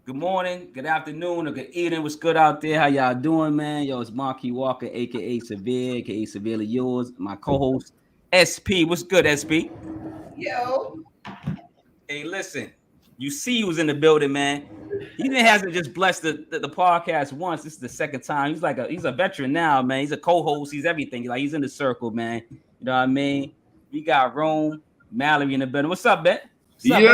good morning, good afternoon, or good evening. What's good out there? How y'all doing, man? Yo, it's Marky Walker, aka Cevere, aka Cincerely Yours. My co-host SP. What's good, SP? Yo. Hey, listen, you see who's in the building, man. He hasn't just blessed the podcast once. This is the second time. He's a veteran now, man. He's a co-host. He's everything. Like he's in the circle, man. You know what I mean? We got Rome, Mallory in the building. What's up, man? What's up, Yo,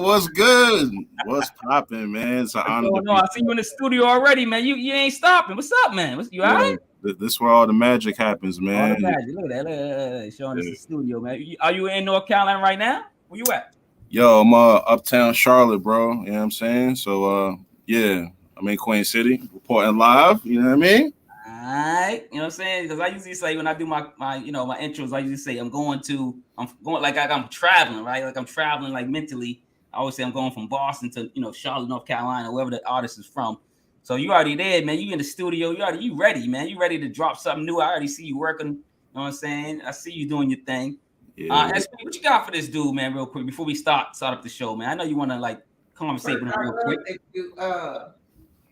what's good? What's popping, man? It's an honor to be I see you in the studio already, man. You ain't stopping. What's up, man? You all right? This is where all the magic happens, man. All the magic. Look at that. Showing us the studio, man. Are you in North Carolina right now? Where you at? Yo, I'm uptown Charlotte, bro. You know what I'm saying? So yeah, I'm in Queen City, reporting live. You know what I mean? All right. You know what I'm saying? Because I usually say when I do my intros, I usually say I'm going like I'm traveling, right? Like I'm traveling like mentally. I always say I'm going from Boston to Charlotte, North Carolina, wherever the artist is from. So you already there, man. You in the studio. You ready, man. You ready to drop something new. I already see you working. You know what I'm saying? I see you doing your thing. Yeah. SP, what you got for this dude, man, real quick, before we start up the show, man? I know you want to like conversate with him real quick.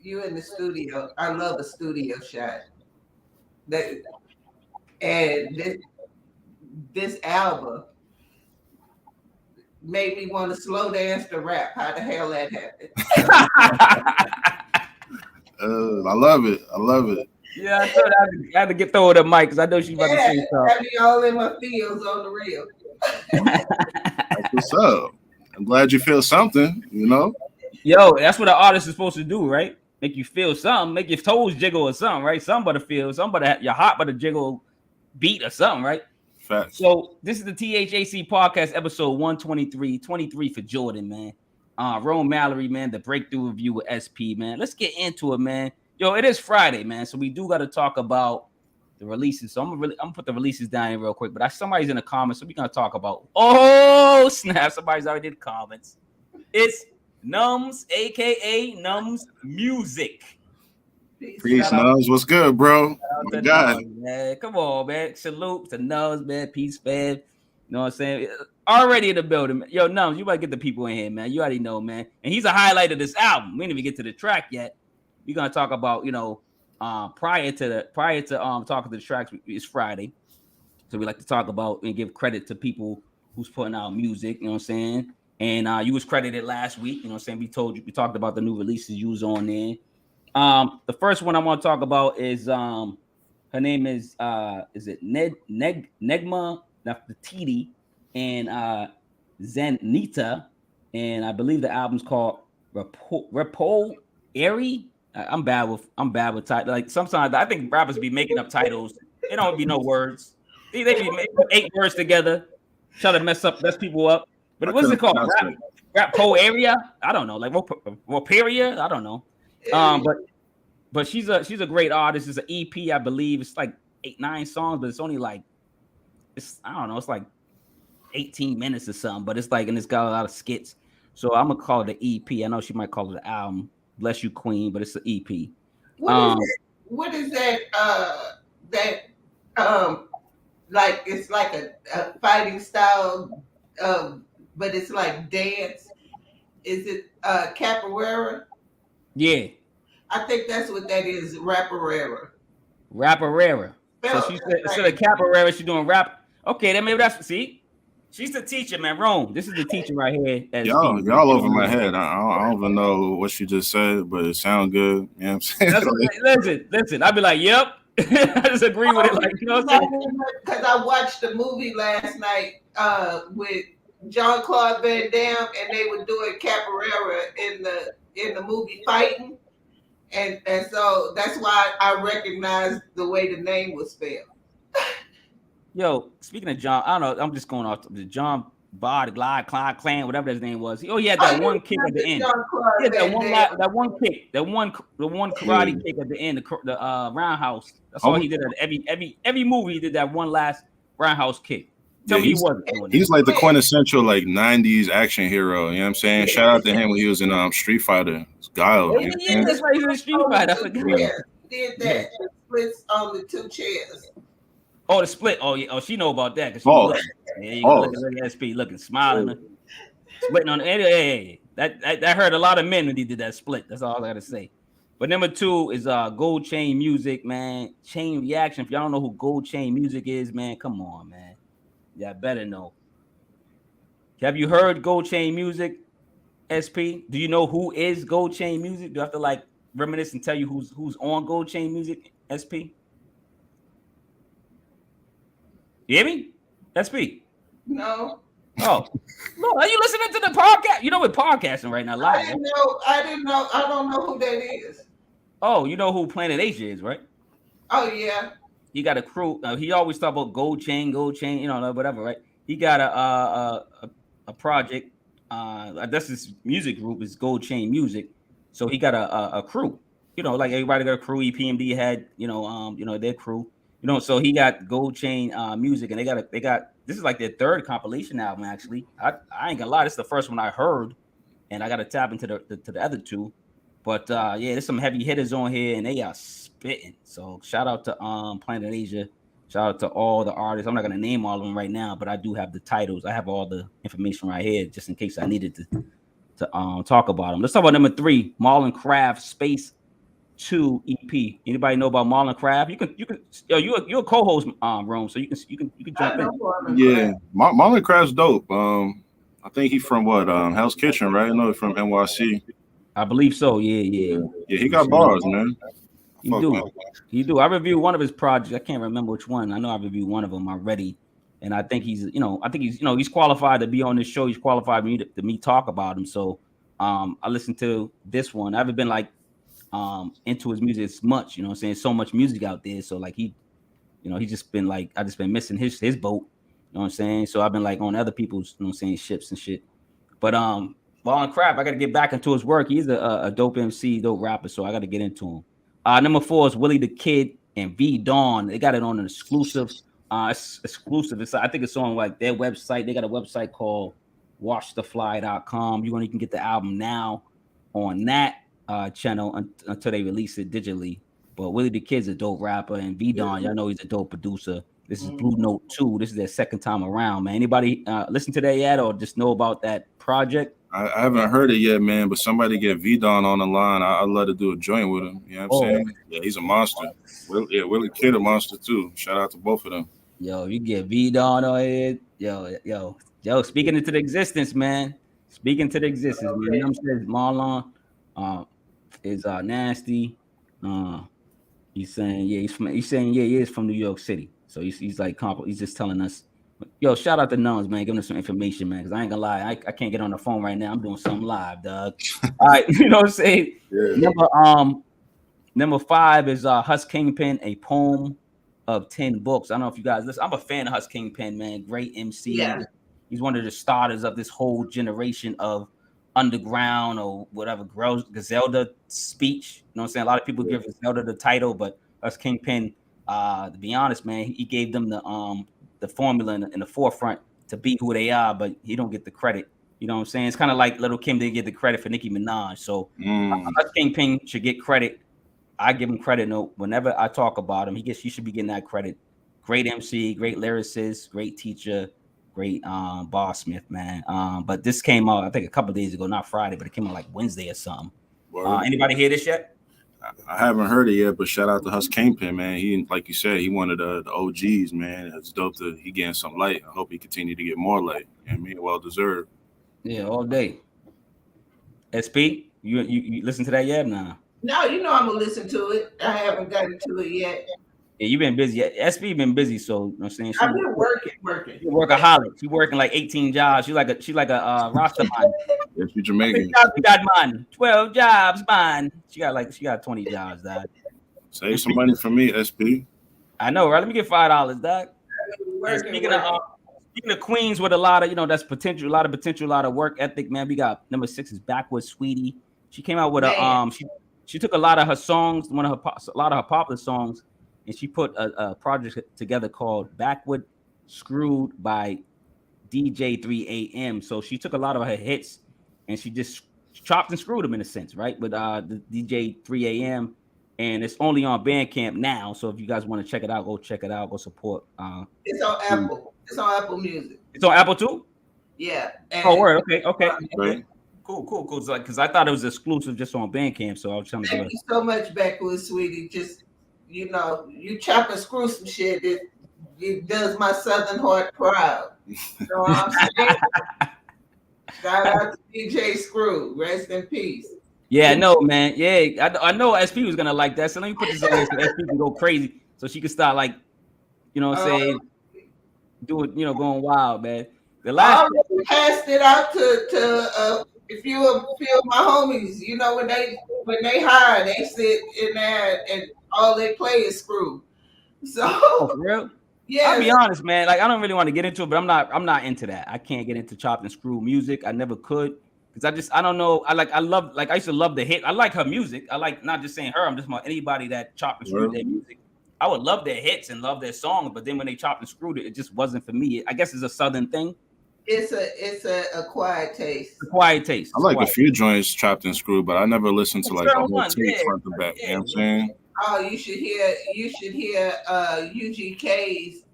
You in the studio. I love a studio shot. And this album made me want to slow dance to rap. How the hell that happened? I love it. Yeah, I thought I had to get through the mic because I know she's about to say something. Had me all in my feels on the real. That's what's up. I'm glad you feel something, Yo, that's what an artist is supposed to do, right? Make you feel something, make your toes jiggle or something, right? Somebody feel, your heart but a jiggle beat or something, right? Facts. So this is the THHC podcast, episode 123, 23 for Jordan, man. Rome Mallory, man, the breakthrough review with SP, man. Let's get into it, man. Yo, it is Friday, man. So we do got to talk about the releases. So I'm gonna put the releases down here real quick. But somebody's in the comments, so we're gonna talk about. Oh snap! Somebody's already did comments. It's Numbz, aka Numbz Music. Peace, Numbz. What's good, bro? My God, man. Come on, man. Salute to Numbz, man. Peace, fam. You know what I'm saying? Already in the building. Yo, Numbz, you better get the people in here, man. You already know, man. And he's a highlight of this album. We didn't even get to the track yet. We're gonna talk about, prior to talking to the tracks. It's Friday, so we like to talk about and give credit to people who's putting out music. You know what I'm saying? And you was credited last week. You know what I'm saying? We talked about the new releases you was on there. The first one I want to talk about is her name is it Negma Nefertiti and Zenita, and I believe the album's called Repo Airy. I'm bad with titles. Like sometimes I think rappers be making up titles. It don't be no words. They be making 8 words together, try to mess people up. But what's it called? Rap area? I don't know. Like Roperia? I don't know. But she's a great artist. It's an EP, I believe. It's like 8-9 songs, but it's only like it's 18 minutes or something. But it's like, and it's got a lot of skits. So I'm gonna call it the EP. I know she might call it the album. Bless you, Queen, but it's an EP. What is that? Like it's like a fighting style, but it's like dance. Is it capoeira? Yeah, I think that's what that is. Raparera. So she said instead of capoeira, she's doing rap. Okay, then maybe that's she's the teacher, man. Rome. This is the teacher right here. Y'all over my head. I don't even know what you just said, but it sounds good. You know what I'm saying? Listen. I'd be like, yep. I just agree with it. Like, you know what I'm saying? Because I watched the movie last night with Jean-Claude Van Damme, and they were doing capoeira in the movie fighting, and so that's why I recognized the way the name was spelled. Yo, speaking of John, I don't know. I'm just going off the John Bod, Glide, Clan, whatever his name was. He had that one kick at the end. Yeah, that one kick, the one karate kick at the end, the roundhouse. That's all he did at every movie. He did that one last roundhouse kick. Tell me he wasn't doing He's like the quintessential like 90s action hero. You know what I'm saying? Shout out to him when he was in Street Fighter. It's Guile. Yeah, that's right. He was in Street Fighter. I forgot. Did that splits on the 2 chairs. Oh, the split. Oh, yeah. Oh, she know about that. Cause she look at SP looking, smiling, splitting on the. Hey, that hurt a lot of men when he did that split. That's all I gotta say. But number 2 is Gold Chain Music, man. Chain Reaction. If y'all don't know who Gold Chain Music is, man, come on, man. Yeah, better know. Have you heard Gold Chain Music, SP? Do you know who is Gold Chain Music? Do I have to like reminisce and tell you who's on Gold Chain Music, SP? You hear me? SP? No. Oh, no, are you listening to the podcast? You know we're podcasting right now live. I didn't know. I don't know who that is. Oh, you know who Planet Asia is, right? Oh yeah. He got a crew. He always talk about gold chain, you know, whatever, right? He got a project. That's his music group is Gold Chain Music. So he got a crew. You know, like everybody got a crew. EPMD had, you know, their crew. You know, so he got Gold Chain Music, and they got this is like their 3rd compilation album. Actually, I ain't gonna lie, this is the first one I heard, and I got to tap into the other 2. But yeah, there's some heavy hitters on here, and they are spitting. So shout out to Planet Asia. Shout out to all the artists. I'm not gonna name all of them right now, but I do have the titles. I have all the information right here, just in case I needed to talk about them. Let's talk about number 3, Marlon Craft Space 2 EP. Anybody know about Marlon Craft? You can you're a co-host Rome, so you can jump in. Yeah, Marlon Craft's dope. I think he's from what Hell's Kitchen, right? I know he's from NYC. I believe so. Yeah. Yeah, he got bars, man. He do. I reviewed one of his projects. I can't remember which one. I know I reviewed one of them already, and I think he's he's qualified to be on this show. He's qualified to me talk about him. So I listened to this one. I haven't been like into his music as much, you know what I'm saying? So much music out there. So like he just been like, I just been missing his boat, you know what I'm saying? So I've been like on other people's, you know what I'm saying, ships and shit. But Marlon Craft, I gotta get back into his work. He's a dope MC, dope rapper, so I gotta get into him. Number 4 is Willie the Kid and V Dawn. They got it on an exclusive. It's exclusive. I think it's on like their website. They got a website called watchthefly.com. You can get the album now on that channel until they release it digitally. But Willie the Kid's a dope rapper, and V Dawn, y'all know he's a dope producer. This is Blue Note 2. This is their 2nd time around, man. Anybody listen to that yet, or just know about that project? I haven't heard it yet, man, but somebody get V-Don on the line. I'd love to do a joint with him. You know what I'm saying? Yeah, he's a monster. Willie Kid a monster, too. Shout out to both of them. Yo, you get V-Don on it. Yo, speaking into the existence, man. Speaking to the existence, man. You know what I'm saying? Marlon is nasty. He's saying, he is from New York City. So he's like, he's just telling us. Yo, shout out to Numbz, man, giving us some information, man. Because I ain't gonna lie, I can't get on the phone right now. I'm doing something live, dog. All right, you know what I'm saying? Yeah. Number 5 is Hus Kingpin, A Poem of 10 Books. I don't know if you guys listen. I'm a fan of Hus Kingpin, man. Great MC. Yeah. He's one of the starters of this whole generation of underground or whatever Griselda speech. You know what I'm saying? A lot of people give Griselda the title, but Hus Kingpin, to be honest, man, he gave them the formula in the forefront to be who they are, but he don't get the credit. You know what I'm saying? It's kind of like Little Kim didn't get the credit for Nicki Minaj. So Kingpin should get credit. I give him credit. No, whenever I talk about him, he should be getting that credit. Great MC, great lyricist, great teacher, great bossmith, man. But this came out, I think, a couple of days ago, not Friday, but it came out like Wednesday or something. Anybody hear this yet? I haven't heard it yet, but shout out to Hus Kingpin, man. He, like you said, he one of the OGs, man. It's dope that he getting some light. I hope he continue to get more light. You know what I mean? Well deserved. Yeah, all day. SP, you listen to that yet? Nah. No, I'm gonna listen to it. I haven't gotten to it yet. Yeah, you've been busy. SP been busy, so you know what I'm saying. I've been working. She's workaholic. She's working like 18 jobs. She's like a roster man. Yeah, she's Jamaican. We got mine. 12 jobs, mine. She got 20 jobs, dog. Save some money for me, SP. I know, right? Let me get $5, dog. Speaking of queens with a lot of, that's potential, a lot of work ethic, man. We got number 6 is Backwood Sweetie. She came out with she took a lot of her songs, a lot of her popular songs, and she put a project together called Backwood Screwed by DJ 3 AM. So she took a lot of her hits and she just chopped and screwed them in a sense, right? With the DJ 3 AM, and it's only on Bandcamp now. So if you guys want to check it out, go check it out. Go support. It's on Apple. It's on Apple Music. It's on Apple too? Yeah. Oh, word. Okay. Cool. So, like, because I thought it was exclusive just on Bandcamp, so I was trying to do Thank it. you so much, Backwood, sweetie. Just you chop and screw some shit. It does my Southern heart proud. You know what I'm saying? Shout out to DJ Screw. Rest in peace. Yeah, I know, man. Yeah, I know SP was gonna like that. So let me put this on there so SP can go crazy, so she can start like, say, doing, going wild, man. The I last already passed it out to if you a few of my homies. When they hire, they sit in there and all they play is Screw. So for real. yeah, I'll be honest, man. Like, I don't really want to get into it, but I'm not into that. I can't get into chopped and screw music. I never could, because I don't know. I used to love the hit. I like her music. I like, not just saying her. I'm just about anybody that chopped and screwed their music. I would love their hits and love their songs, but then when they chopped and screwed it, it just wasn't for me. I guess it's a Southern thing. It's a quiet taste. A quiet taste. I like a few joints chopped and screwed, but I never listened to like the whole tape front to back. You know what I'm saying? Oh, you should hear UGK's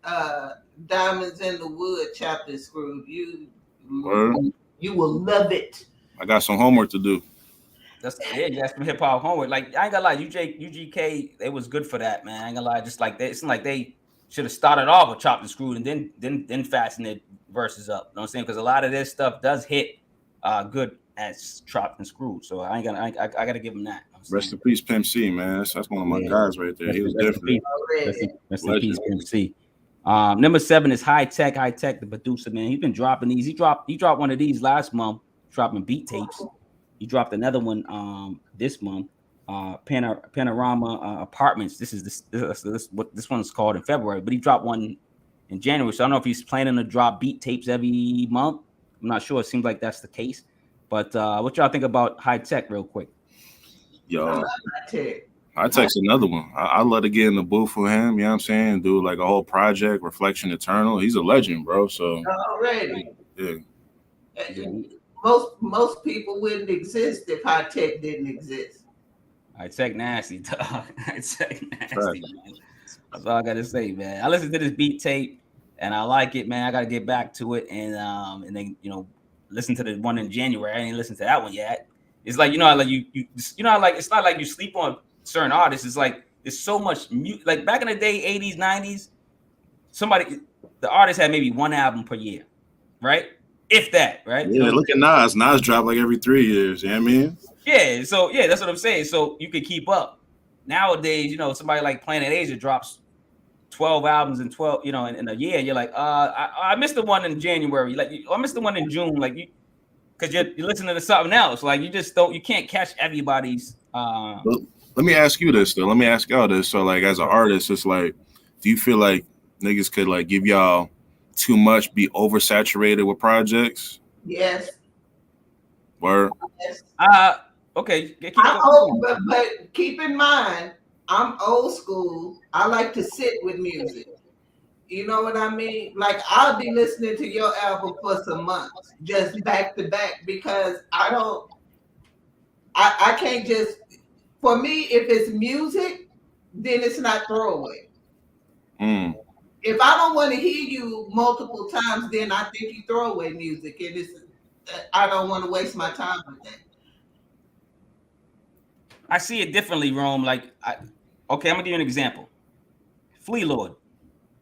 Diamonds in the Wood chopped and screwed. You will love it. I got some homework to do. That's some hip hop homework. Like, I ain't gonna lie, UGK, it was good for that, man. I ain't gonna lie, just like that. It's like they should have started off with chopped and screwed and then fasten their verses up. You know what I'm saying? Because a lot of this stuff does hit good as chopped and screwed. So I gotta give them that. Rest in peace, Pimp C, man. That's one of my guys right there. He was different. Rest in peace, Pimp C. Number 7 is High Tech, the producer, man. He's been dropping these. He dropped one of these last month, dropping beat tapes. He dropped another one this month. Panorama Apartments. This what this one's called in February, but he dropped one in January. So I don't know if he's planning to drop beat tapes every month. I'm not sure. It seems like that's the case. But what y'all think about High Tech, real quick? Yo, High Tech's another one. I love to get in the booth with him. You know what I'm saying? Do like a whole project, Reflection Eternal. He's a legend, bro. So already, yeah. Most people wouldn't exist if High Tech didn't exist. High Tech nasty, dog. High Tech nasty, man. That's all I gotta say, man. I listened to this beat tape and I like it, man. I gotta get back to it and then listen to the one in January. I ain't listened to that one yet. It's like, like it's not like you sleep on certain artists. It's like there's so much music. Like back in the day, 80s, 90s, the artist had maybe one album per year, right? If that, right? Yeah, look at Nas. Nas dropped like every 3 years. You know what I mean? Yeah, so yeah, that's what I'm saying. So you could keep up. Nowadays, somebody like Planet Asia drops 12 albums in 12, in a year. You're like, I missed the one in January. Like, I missed the one in June. Like, because you're listening to something else. Like, you can't catch everybody's. Well, let me ask you this though. Let me ask y'all this. So, like, as an artist, it's like, do you feel like niggas could like give y'all too much, be oversaturated with projects? Yes. Word. Yes. Okay. But keep in mind, I'm old school. I like to sit with music. You know what I mean? Like, I'll be listening to your album for some months, just back to back, because I can't just, for me, if it's music, then it's not throwaway. If I don't want to hear you multiple times, then I think you throw away music, and I don't want to waste my time with that. I see it differently, Rome. Like, I'm gonna give you an example. Flea Lord.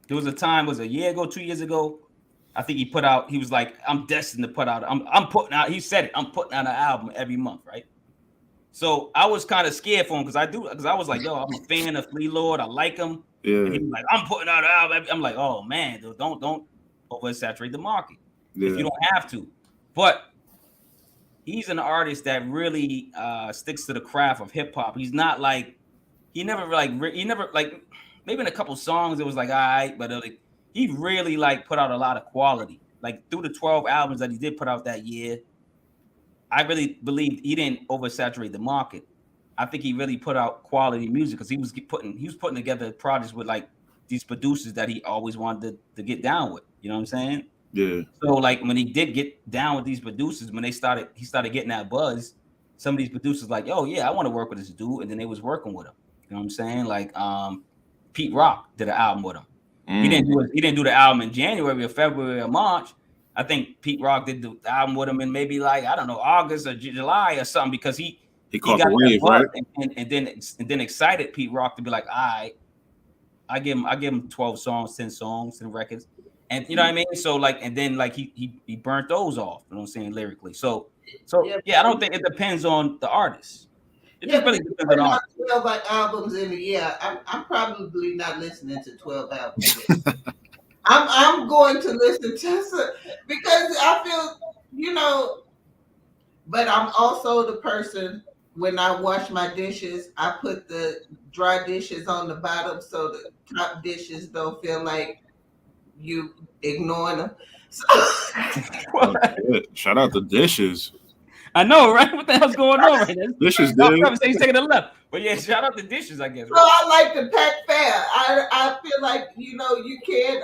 There was a time, was a year ago, 2 years ago. I think he was like, I'm destined to put out. I'm putting out. He said it. I'm putting out an album every month, right? So I was kind of scared for him because I was like, yo, I'm a fan of Flea Lord. I like him. Yeah. And he was like, I'm putting out an album. I'm like, oh man, dude, don't oversaturate the market if you don't have to. But he's an artist that really sticks to the craft of hip hop. He's not like he never maybe in a couple songs it was like all right, but like he really like put out a lot of quality. Like through the 12 albums that he did put out that year, I really believe he didn't oversaturate the market. I think he really put out quality music because he was putting together projects with like these producers that he always wanted to get down with. You know what I'm saying? Yeah. So like when he did get down with these producers, when he started getting that buzz, some of these producers like, oh yeah, I want to work with this dude, and then they was working with him. You know what I'm saying? Like Pete Rock did an album with him. He didn't do the album in January or February or March, I think Pete Rock did the album with him in maybe like, I don't know, August or July or something, because he caught got the wave, right? and then excited Pete Rock to be like, all right, I give him 12 songs, 10 songs, 10 records. And you know what I mean? So like, and then like he burnt those off, you know what I'm saying, lyrically. So yeah, I don't think it depends on the artist. It just really depends on the artist. 12 albums in a year. I'm probably not listening to 12 albums yet. I'm going to listen to because I feel, you know, but I'm also the person, when I wash my dishes, I put the dry dishes on the bottom so the top dishes don't feel like you ignoring them. So, Oh, shout out the dishes. I know, right? What the hell's going on right now? Dishes, dude. I'm saying he's taking a left. But yeah, shout out the dishes, I guess. So I like to pack fair. I feel like, you know, you can,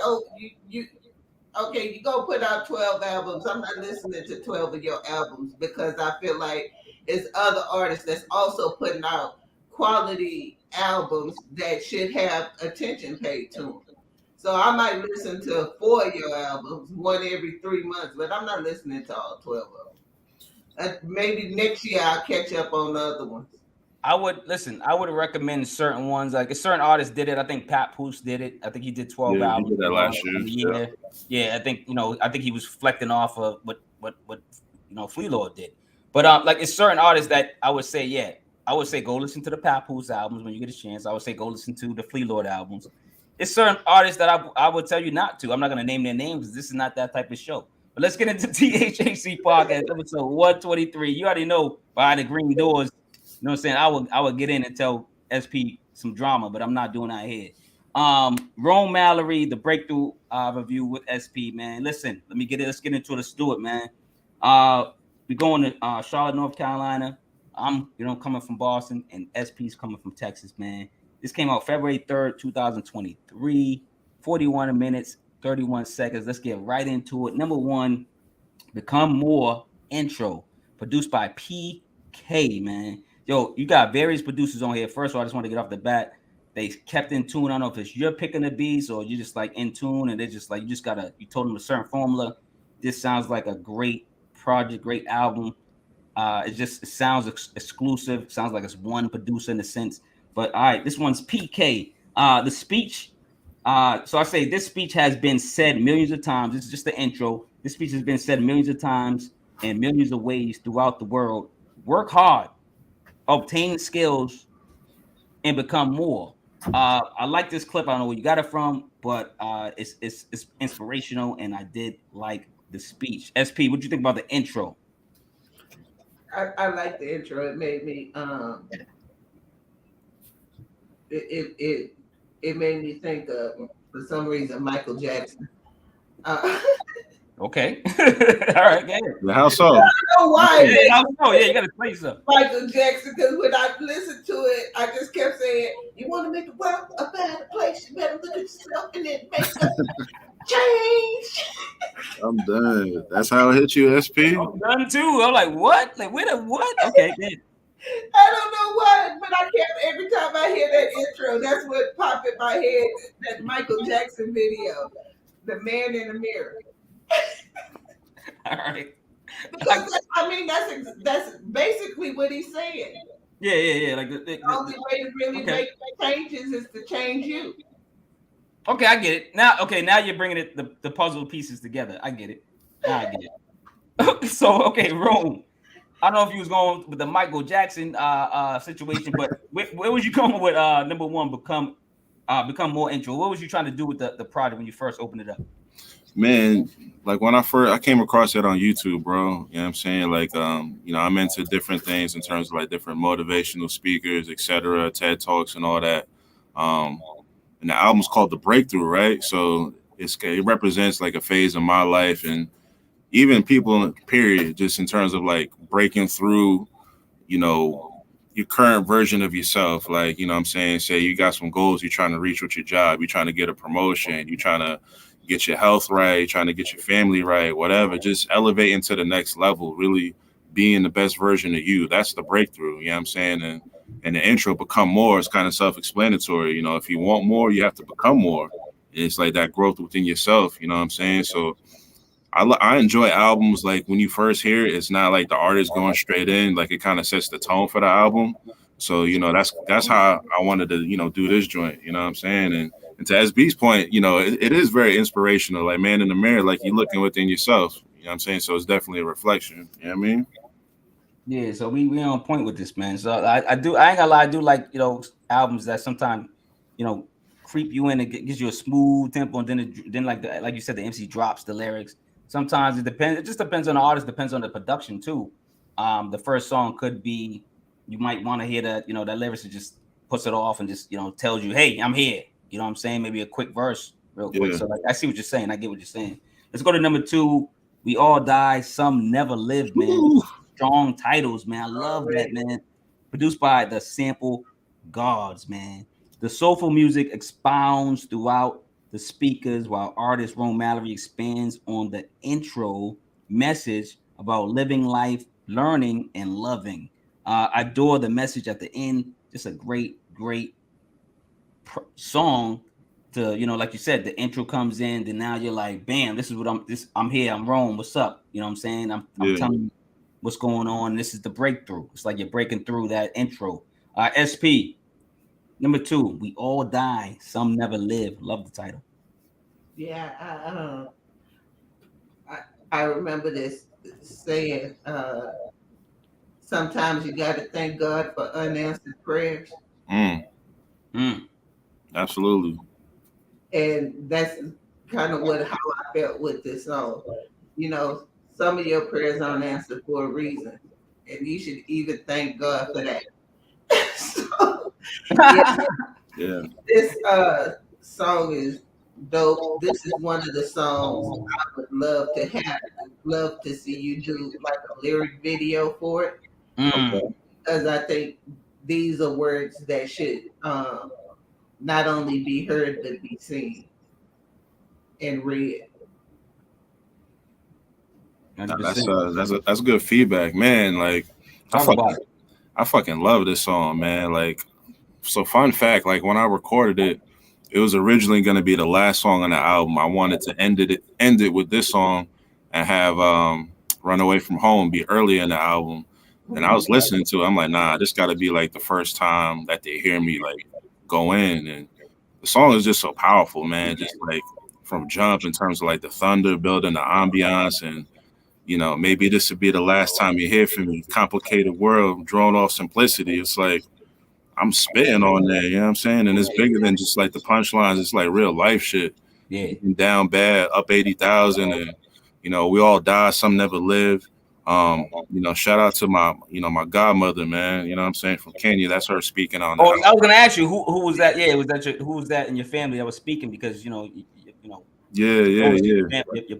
okay, you go put out 12 albums. I'm not listening to 12 of your albums because I feel like it's other artists that's also putting out quality albums that should have attention paid to them. So I might listen to 4 of your albums, one every 3 months, but I'm not listening to all 12 of them. Maybe next year I'll catch up on the other ones. I would recommend certain ones. Like a certain artist did it. I think Pat Poose did it. I think he did 12 albums. He did that last year. Yeah, I think he was reflecting off of what Flea Lord did. But like it's certain artists that I would say, go listen to the Pat Poose albums when you get a chance. I would say go listen to the Flea Lord albums. It's certain artists that I would tell you not to. I'm not gonna name their names because this is not that type of show. But let's get into THHC podcast episode 123. You already know behind the green doors. You know what I'm saying? I would get in and tell SP some drama, but I'm not doing that here. Rome Mallory, the breakthrough review with SP, man. Listen, let's get into it. Let's do it, man. We're going to Charlotte, North Carolina. I'm coming from Boston, and SP's coming from Texas, man. This came out February 3rd, 2023. 41 minutes, 31 seconds. Let's get right into it. Number 1, Become More intro, produced by PK, man. Yo, you got various producers on here. First of all, I just want to get off the bat. They kept in tune. I don't know if it's you're picking the beats or you're just like in tune and they're just like, you told them a certain formula. This sounds like a great project, great album. It sounds exclusive. It sounds like it's one producer in a sense. But all right, this one's PK. The speech. So I say this speech has been said millions of times. This is just the intro. This speech has been said millions of times in millions of ways throughout the world. Work hard, obtain skills, and become more. I like this clip. I don't know where you got it from, but it's inspirational, and I did like the speech. SP, what do you think about the intro? I like the intro. It made me it made me think of, for some reason, Michael Jackson. Okay. All right, get it. How so? I don't know why. Yeah, you gotta play something. Michael Jackson, because when I listened to it, I just kept saying, you want to make the world a better place, you better look at yourself and then make a change. I'm done. That's how it hit you, SP? I'm done too. I'm like, what? Like, wait a what? Okay, good. I don't know why, but I kept, every time I hear that intro, that's what popped in my head, that Michael Jackson video, The Man in the Mirror. All right. Because that's basically what he's saying. Yeah. Like the only way to really make changes is to change you. Okay, I get it. Now you're bringing it the puzzle pieces together. I get it. Now I get it. So Rome. I don't know if you was going with the Michael Jackson situation, but where was you going with number 1, become more intro? What was you trying to do with the project when you first opened it up? Man, like when I came across it on YouTube, bro. You know what I'm saying? Like, I'm into different things in terms of like different motivational speakers, etc., TED Talks and all that. And the album's called The Breakthrough, right? So it represents like a phase of my life and even people, period, just in terms of like breaking through, your current version of yourself. Like, you know what I'm saying? Say you got some goals you're trying to reach with your job. You're trying to get a promotion. You're trying to get your health right, trying to get your family right, whatever, just elevating to the next level, really being the best version of you. That's the breakthrough, you know what I'm saying? And the intro, become more, is kind of self-explanatory. If you want more, you have to become more. It's like that growth within yourself, you know what I'm saying? So I enjoy albums like when you first hear it, it's not like the artist going straight in, like it kind of sets the tone for the album. So, that's how I wanted to, do this joint, you know what I'm saying? And to SB's point, it is very inspirational, like man in the mirror, like you're looking within yourself, you know what I'm saying? So it's definitely a reflection, you know what I mean? Yeah, so we on point with this, man. So I ain't gonna lie, I do like albums that sometimes creep you in and gives you a smooth tempo, and then like you said, the MC drops the lyrics. Sometimes it depends. It just depends on the artist. Depends on the production too. The first song could be you might want to hear that that lyrics just puts it off and just tells you, hey, I'm here. You know what I'm saying? Maybe a quick verse, real quick. Yeah. So like I see what you're saying. I get what you're saying. Let's go to number 2. We all die, some never live, man. Ooh. Strong titles, man. I love that, man. Produced by the Sample Gods, man. The soulful music expounds throughout the speakers while artist Mallory expands on the intro message about living life, learning, and loving. I adore the message at the end. Just a great song to, like you said, the intro comes in, then now you're like, bam, this is what I'm here, I'm Rome, what's up? You know what I'm saying? I'm telling you what's going on. This is the breakthrough. It's like you're breaking through that intro. SP, number 2, we all die, some never live. Love the title. Yeah, I remember this saying, sometimes you got to thank God for unanswered prayers. Absolutely. And that's kind of how I felt with this song. Some of your prayers aren't answered for a reason, and you should even thank God for that. So, yeah. This song is dope. This is one of the songs I would love to see you do like a lyric video for it. Because I think these are words that should not only be heard but be seen and read. That's good feedback, man. Like I fucking love this song, man. Like, so fun fact, like when I recorded it, it was originally going to be the last song on the album. I wanted to end it with this song and have Run Away From Home be early in the album. And I was listening to it. I'm like, nah, this got to be like the first time that they hear me like go in. And the song is just so powerful, man. Just like from jump in terms of like the thunder building the ambiance, and maybe this would be the last time you hear from me. Complicated world, drawn off simplicity. It's like I'm spitting on there, you know what I'm saying? And it's bigger than just like the punchlines. It's like real life shit. Yeah. Down bad, up 80,000, and we all die, some never live. Shout out to my my godmother, man. You know what I'm saying, from Kenya. That's her speaking on. Oh, I was gonna ask you who was that? Yeah, who was that in your family that was speaking? Because Yeah.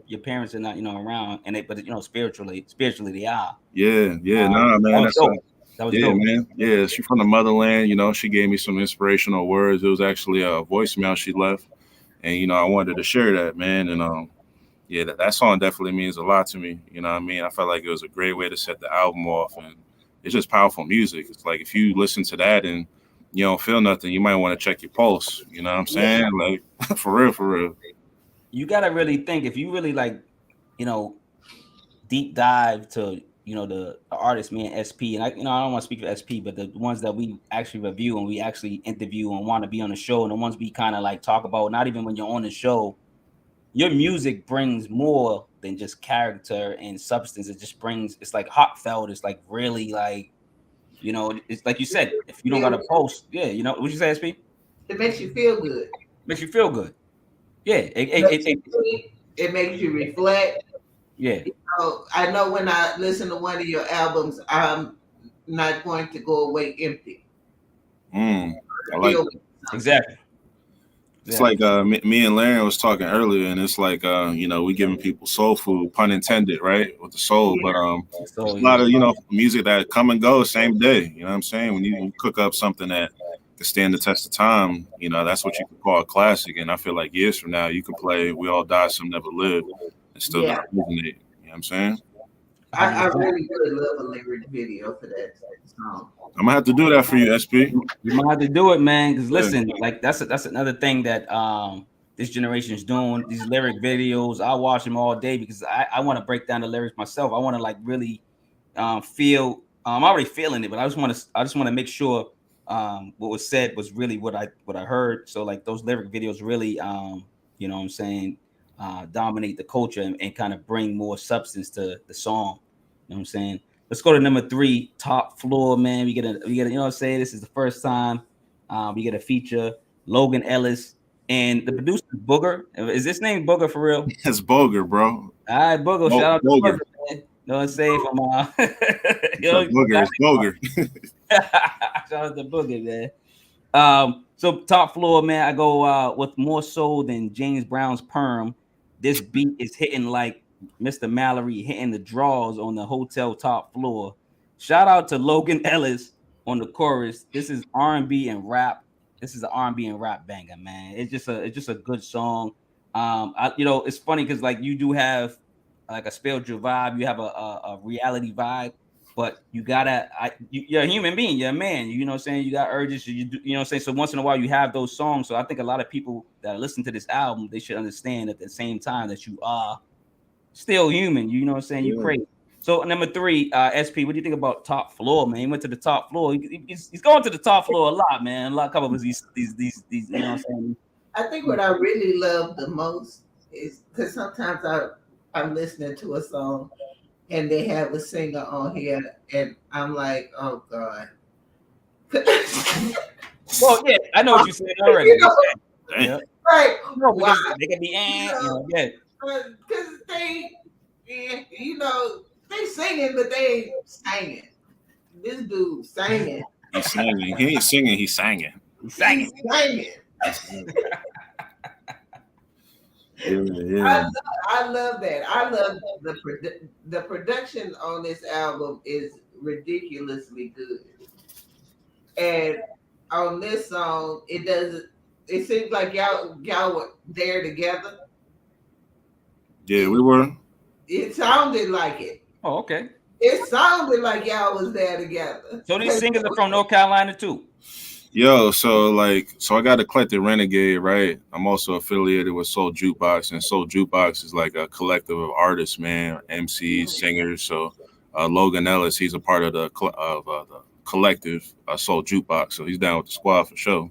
Your parents are not around, but spiritually they are. Yeah, nah, man. That was dope. Man. Yeah, she's from the motherland. She gave me some inspirational words. It was actually a voicemail she left, and I wanted to share that, man. And yeah, that song definitely means a lot to me. You know what I mean? I felt like it was a great way to set the album off, and it's just powerful music. It's like if you listen to that and you don't feel nothing, you might want to check your pulse. You know what I'm saying? Like for real. You gotta really think, if you really like, deep dive to the artist, me and SP, and I don't want to speak for SP, but the ones that we actually review and we actually interview and want to be on the show, and the ones we kind of like talk about, not even when you're on the show, your music brings more than just character and substance. It just brings, it's like heartfelt. It's like really like, it's like you said, if you don't got a post, what'd you say, SP? It makes you feel good. Makes you feel good. Yeah. It makes you reflect. Yeah. I know when I listen to one of your albums, I'm not going to go away empty. I like that. Exactly. It's like me and Larrin was talking earlier, and it's like we giving people soul food, pun intended, right, with the soul. But there's a lot of music that come and go same day. You know what I'm saying? When you cook up something that can stand the test of time, that's what you can call a classic. And I feel like years from now, you can play "We All Die, Some Never Live" and still not resonate. You know what I'm saying? I really would love a lyric video for that song. I'm gonna have to do that for you, SP. You might have to do it, man. Because listen, like that's another thing that this generation is doing. These lyric videos, I watch them all day because I want to break down the lyrics myself. I want to like really feel. I'm already feeling it, but I just want to make sure what was said was really what I heard. So like those lyric videos really, you know what I'm saying, dominate the culture and kind of bring more substance to the song. You know what I'm saying? Let's go to number 3, Top Floor, man. We get a, you know what I'm saying? This is the first time we get a feature. Logan, Ellis, and the producer Boger. Is this name Boger for real? It's Boger, bro. All right, Boger. Shout out to Boger, man. You know what I'm saying? From Boger is Boger. Shout out to Boger, man. So Top Floor, man. I go with more soul than James Brown's Perm. This beat is hitting like Mr. Mallory hitting the draws on the hotel top floor. Shout out to Logan Ellis on the chorus. This is R&B and rap. This is an R&B and rap banger, man. It's just a good song. You know, it's funny because like you do have like a spiritual vibe, you have a reality vibe, but you gotta you're a human being, you're a man, you know what I'm saying? You got urges, you know what I'm saying? So once in a while you have those songs. So I think a lot of people that listen to this album, they should understand at the same time that you are still human, you know what I'm saying? You crazy. So number 3, SP, what do you think about Top Floor, man? He went to the top floor. He's going to the top floor a lot, man. A lot of these, you know what I'm saying? I think what I really love the most is because sometimes I'm listening to a song and they have a singer on here and I'm like, oh God. Well, yeah, I know what you're saying already. You know? Yeah. Right. No, because they can be yeah. Because they, you know, they singing, but they ain't singing. This dude singing. He's singing. He ain't singing. He's singing. He's singing. Yeah. I love that. I love the production on this album is ridiculously good. And on this song, it seems like y'all were there together. Yeah, we were. It sounded like it. Oh, okay. It sounded like y'all was there together. So these singers are from North Carolina too. Yo, so I got Eclectic Renegade, right? I'm also affiliated with Soul Jukebox, and Soul Jukebox is like a collective of artists, man, MCs, singers. So Logan Ellis, he's a part of the collective Soul Jukebox, so he's down with the squad for sure.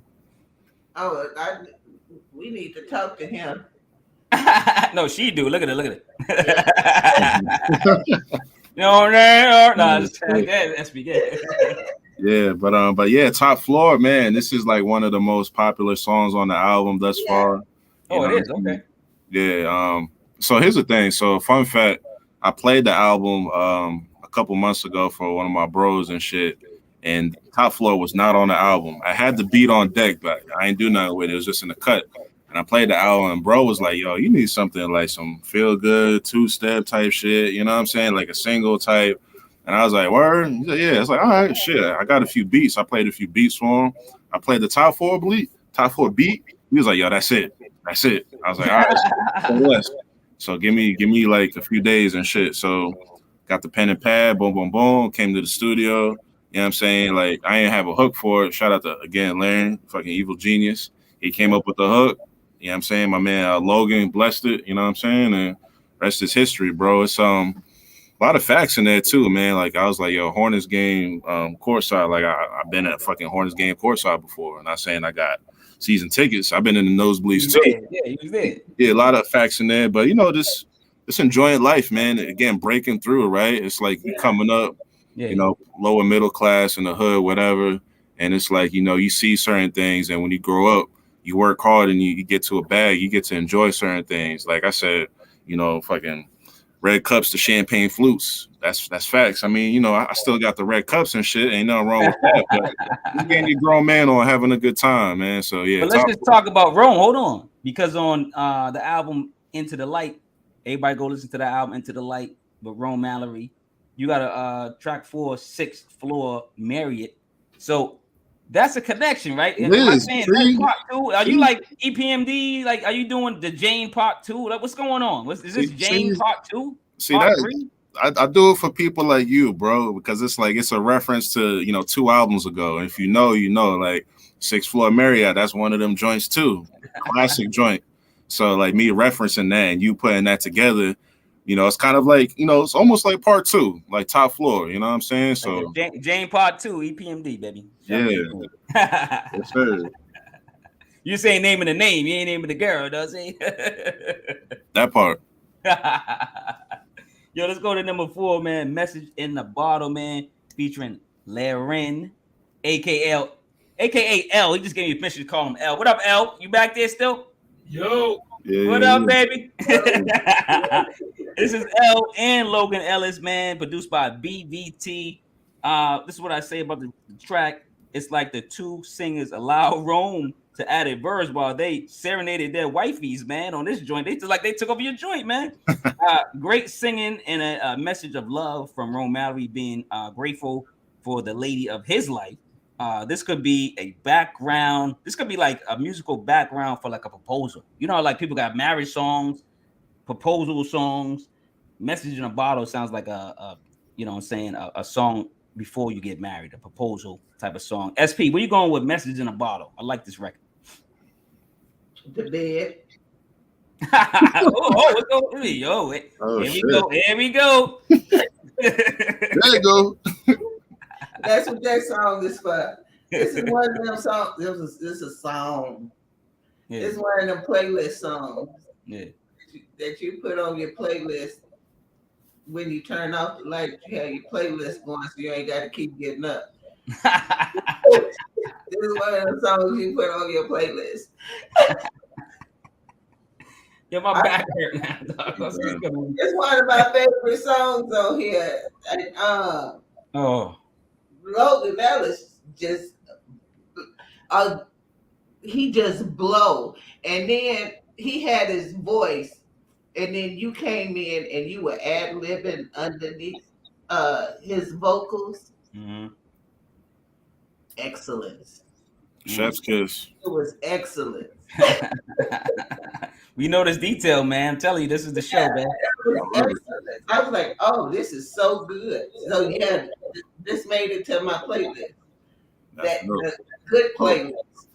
Oh, we need to talk to him. No, she do. Look at it. No, just SB. Yeah, but yeah, Top Floor, man. This is like one of the most popular songs on the album thus far. Oh, it is. Okay. Yeah. So here's the thing. So fun fact, I played the album a couple months ago for one of my bros and shit, and Top Floor was not on the album. I had the beat on deck, but I ain't do nothing with it. It was just in the cut. And I played the album, and bro was like, yo, you need something like some feel good 2-step type shit. You know what I'm saying? Like a single type. And I was like, word? He said, yeah. It's like, all right, shit. I got a few beats. I played a few beats for him. I played the Top 4 beat. He was like, yo, that's it. I was like, all right, so give me like a few days and shit. So got the pen and pad, boom, boom, boom, came to the studio. You know what I'm saying? Like, I ain't have a hook for it. Shout out to, again, Larrin, fucking evil genius. He came up with the hook. You know what I'm saying? My man Logan blessed it, you know what I'm saying? And rest is history, bro. It's a lot of facts in there too, man. Like I was like, yo, Hornets game courtside. Like I've been at fucking Hornets game courtside before. I'm not saying I got season tickets. I've been in the nosebleeds too. Yeah, he was there. Yeah, a lot of facts in there. But you know, just enjoying life, man. Again, breaking through, right? It's like you coming up, you know, lower middle class in the hood, whatever. And it's like, you know, you see certain things, and when you grow up, you work hard and you get to a bag, you get to enjoy certain things. Like I said, you know, fucking red cups to champagne flutes. That's facts. I mean, you know, I still got the red cups and shit. Ain't nothing wrong with that. But you getting your grown man on having a good time, man. So yeah. But let's just talk about Rome. Hold on. Because on the album Into the Light, everybody go listen to the album Into the Light with Rome Mallory. You got a track 4, 6th Floor, Marriott. So that's a connection, right? It is. Part 2? Are you like EPMD? Like, are you doing the Jane Part 2? Like, what's going on? Is this Jane Part 2? See, I do it for people like you, bro, because it's like it's a reference to, you know, 2 albums ago. If you know, like 6th Floor Marriott, that's one of them joints too. Classic joint. So like me referencing that and you putting that together, it's kind of like, it's almost like part 2, like Top Floor, you know what I'm saying? So Jane Part 2, EPMD, baby. yeah. Yes, sir. You say naming the name, you ain't naming the girl, does he? That part. Yo, let's go to number 4, man. Message in the Bottle, man, featuring Larrin, aka L. He just gave me permission to call him L. What up, L? You back there still? Yo. Yeah, what up, baby? This is L and Logan Ellis, man, produced by BVT. This is what I say about the track. It's like the two singers allow Rome to add a verse while they serenaded their wifeys, man, on this joint. They just like they took over your joint, man. Great singing and a message of love from Rome Mallory, being grateful for the lady of his life. This could be a background. This could be like a musical background for like a proposal. You know, like people got marriage songs, proposal songs. Message in a Bottle sounds like a you know what I'm saying, a song before you get married, a proposal type of song. SP, where you going with Message in a Bottle? I like this record. The bed. Here we go. There you go. That's what that song is for. This is one of them songs. This is a song. Yeah. It's one of them playlist songs. Yeah. That you put on your playlist when you turn off the light. You have your playlist going, so you ain't got to keep getting up. This is one of them songs you put on your playlist. Yeah, my back hurt now. It's one of my favorite songs on here. Logan Ellis just he just blow, and then he had his voice, and then you came in and you were ad-libbing underneath his vocals. Mm-hmm. Excellence. Chef's kiss. It was excellent. We know this detail, man. I'm telling you, this is the show, man. I was like, oh, this is so good. So yeah, this made it to my playlist. That good playlist.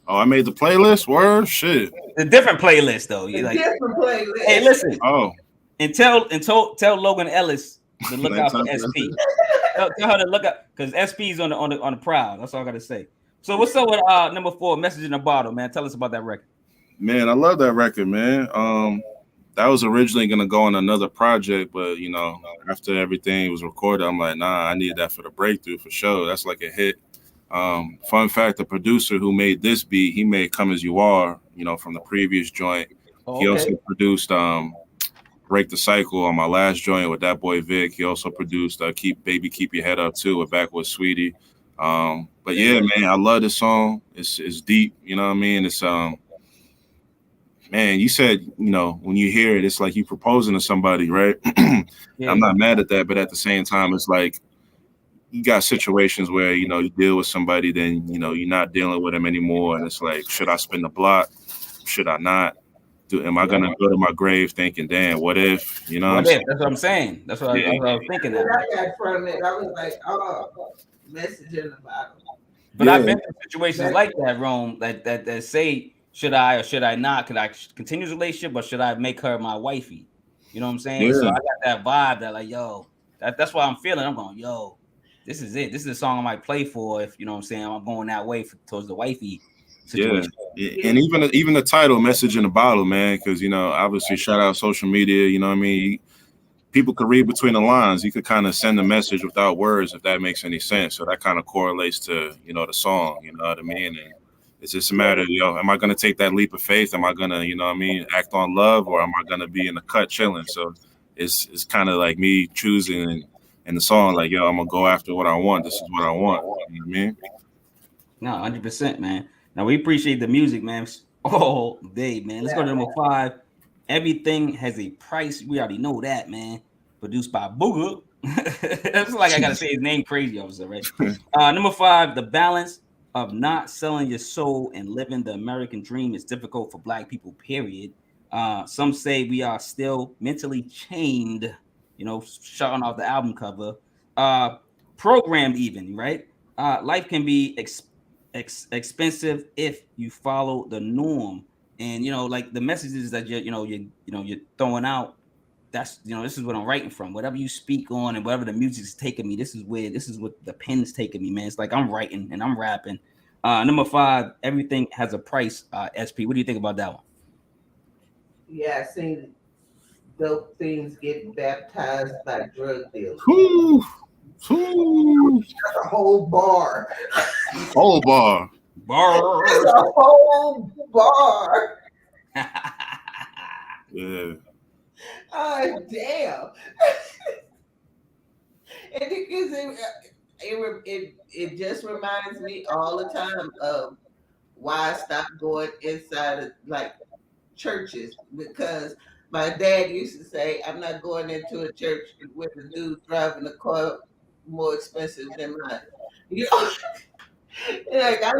Oh, I made the playlist? Word? Shit. A different playlist, though. Different playlist. Hey, listen. Oh. And tell Logan Ellis to look out for SP. Tell her to look out, because SP's on the prowl. That's all I gotta say. So what's up with number 4, Message in a Bottle, man? Tell us about that record. Man, I love that record, man. That was originally gonna go on another project, but after everything was recorded, I'm like, nah, I need that for the breakthrough for sure. That's like a hit. Fun fact: the producer who made this beat, he made "Come As You Are," from the previous joint. Okay. He also produced "Break the Cycle" on my last joint with that boy Vic. He also produced "Keep Your Head Up" too with Backwood Sweetie. But yeah, man, I love this song. It's deep. You know what I mean? It's man, you said, when you hear it, it's like you proposing to somebody, right? Yeah. I'm not mad at that, but at the same time, it's like you got situations where, you deal with somebody, then, you're not dealing with them anymore. And it's like, should I spin the block? Should I not? Am I going to go to my grave thinking, damn, what if? What if? That's what I'm saying. That's what I was thinking. I got from it. I was like, oh, Message in the Bottle. But I've been in situations like that, Rome, that say, should I or should I not? Could I continue the relationship, or should I make her my wifey? You know what I'm saying? Yeah. So I got that vibe that like, yo, that's what I'm feeling. I'm going, yo, this is it. This is a song I might play for if, you know what I'm saying, I'm going that way towards the wifey situation. Yeah. And even the title, Message in a Bottle, man, because, obviously shout out social media, you know what I mean? People could read between the lines. You could kind of send a message without words, if that makes any sense. So that kind of correlates to, the song, you know what I mean? And it's just a matter of, am I going to take that leap of faith? Am I going to, act on love, or am I going to be in the cut chilling? So it's kind of like me choosing in the song, like, yo, I'm going to go after what I want. This is what I want. You know what I mean? No, 100%, man. Now, we appreciate the music, man, all day, man. Let's go to number 5. Everything Has a Price. We already know that, man. Produced by Boger. That's like I got to say his name crazy, officer, right? Number 5, The Balance of Not Selling Your Soul and Living the American Dream is difficult for Black people, period. Some say we are still mentally chained, showing off the album cover. Programmed even, right? Life can be expensive if you follow the norm. And like the messages that you're throwing out, that's this is what I'm writing from. Whatever you speak on and whatever the music's taking me, this is what the pen's taking me, man. It's like I'm writing and I'm rapping. Number 5, everything has a price. SP, what do you think about that one? Yeah, I seen dope things get baptized by drug dealers. Whew. That's a whole bar. Whole bar. That's a whole bar. Yeah. Oh, damn. And because it just reminds me all the time of why I stopped going inside of like churches, because my dad used to say, I'm not going into a church with a dude driving a car more expensive than mine. You know, like I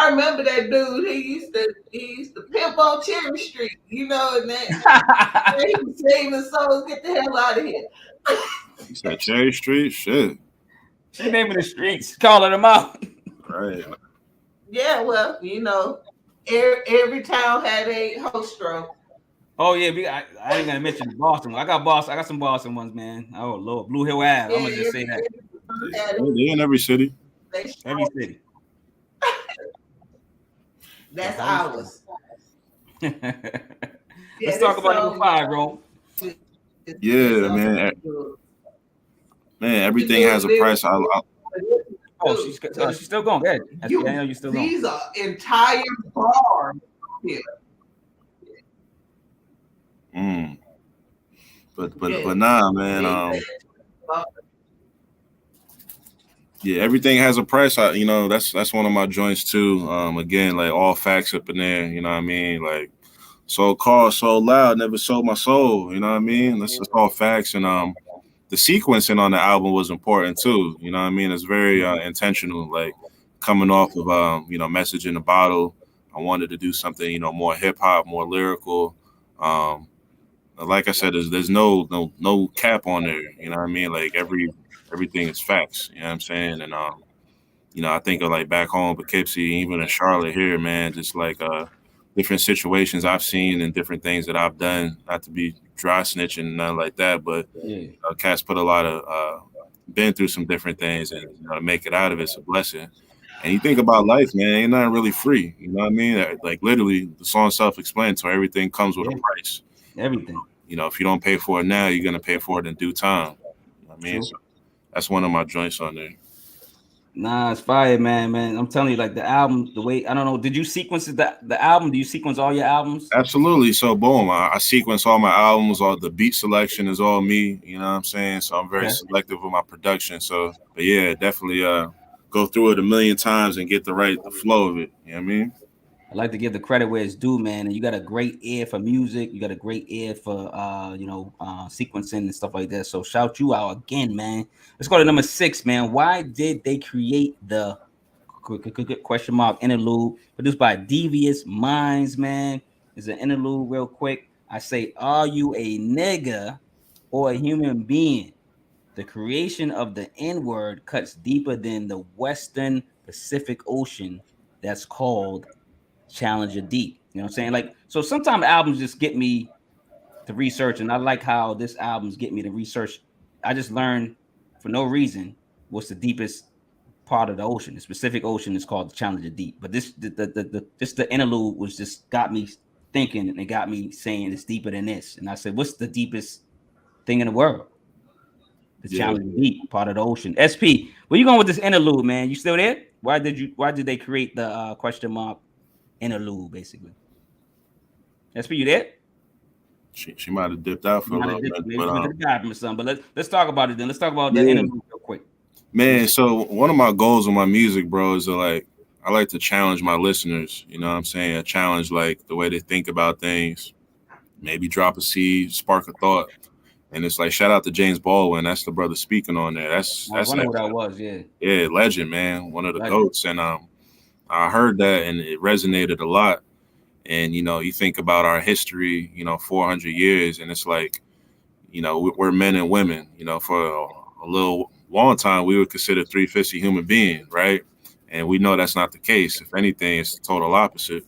remember that dude. He used to pimp on Cherry Street, and that he was saving souls. Get the hell out of here. You said Cherry Street? Shit. She naming the streets, calling them out. Right. Yeah, well, every town had a hostro. Oh yeah, I ain't gonna mention Boston. I got some Boston ones, man. Oh Lord, Blue Hill Ave. I'm gonna just say that. They're in every city. Every city. That's ours. Let's talk about number 5, bro. Yeah, man. Man, everything has a price. She's still going. Go ahead. I know you're still going. These are entire bars here. But nah, man. Yeah, everything has a price. That's one of my joints too. Again, like all facts up in there. You know what I mean? Like, so called, so loud, never sold my soul. You know what I mean? That's all facts. And the sequencing on the album was important too. You know what I mean? It's very intentional. Like coming off of Message in a Bottle, I wanted to do something more hip hop, more lyrical. Like I said, there's no cap on there. You know what I mean? Like everything is facts. You know what I'm saying? And I think of like back home, Poughkeepsie, even in Charlotte here, man, just like different situations I've seen and different things that I've done. Not to be dry snitching and nothing like that, but cats put a lot of been through some different things, and to make it out of it's a blessing. And you think about life, man, ain't nothing really free. You know what I mean? Like literally, the song's self-explanatory. Everything comes with a price. Everything. If you don't pay for it now, you're gonna pay for it in due time. You know what I mean? So that's one of my joints on there. Nah, it's fire, man. I'm telling you, like the album, the way I don't know. Did you sequence the album? Do you sequence all your albums? Absolutely. So boom, I sequence all my albums. All the beat selection is all me. You know what I'm saying? So I'm very selective with my production. So, but yeah, definitely go through it a million times and get the flow of it. You know what I mean? I like to give the credit where it's due, man. And you got a great ear for music. You got a great ear for sequencing and stuff like that. So shout you out again, man. Let's go to number 6, man. Why did they create the question mark interlude produced by Dvious Mindz, man? It's an interlude real quick. I say, are you a nigga or a human being? The creation of the N-word cuts deeper than the Western Pacific Ocean that's called Challenger Deep. You know what I'm saying? Like, so sometimes albums just get me to research, and I like how this album's get me to research. I just learned for no reason what's the deepest part of the ocean. The Pacific Ocean is called the Challenger Deep. But the interlude was just got me thinking, and it got me saying it's deeper than this. And I said, what's the deepest thing in the world? The Challenger Deep part of the ocean. SP, where you going with this interlude, man? You still there? Why did they create the question mark interlude, basically? SP, you there? She might have dipped out for a little bit. But let's talk about it then. Let's talk about the interlude real quick. Man, so one of my goals with my music, bro, is I like to challenge my listeners. You know what I'm saying? I challenge like the way they think about things. Maybe drop a seed, spark a thought. And it's like, shout out to James Baldwin. That's the brother speaking on there. That's I wonder who that was, yeah, legend, man. One of the GOATs. And I heard that and it resonated a lot. And, you think about our history, 400 years, and it's like, we're men and women, for a little long time, we were considered 350 human being, right? And we know that's not the case. If anything, it's the total opposite.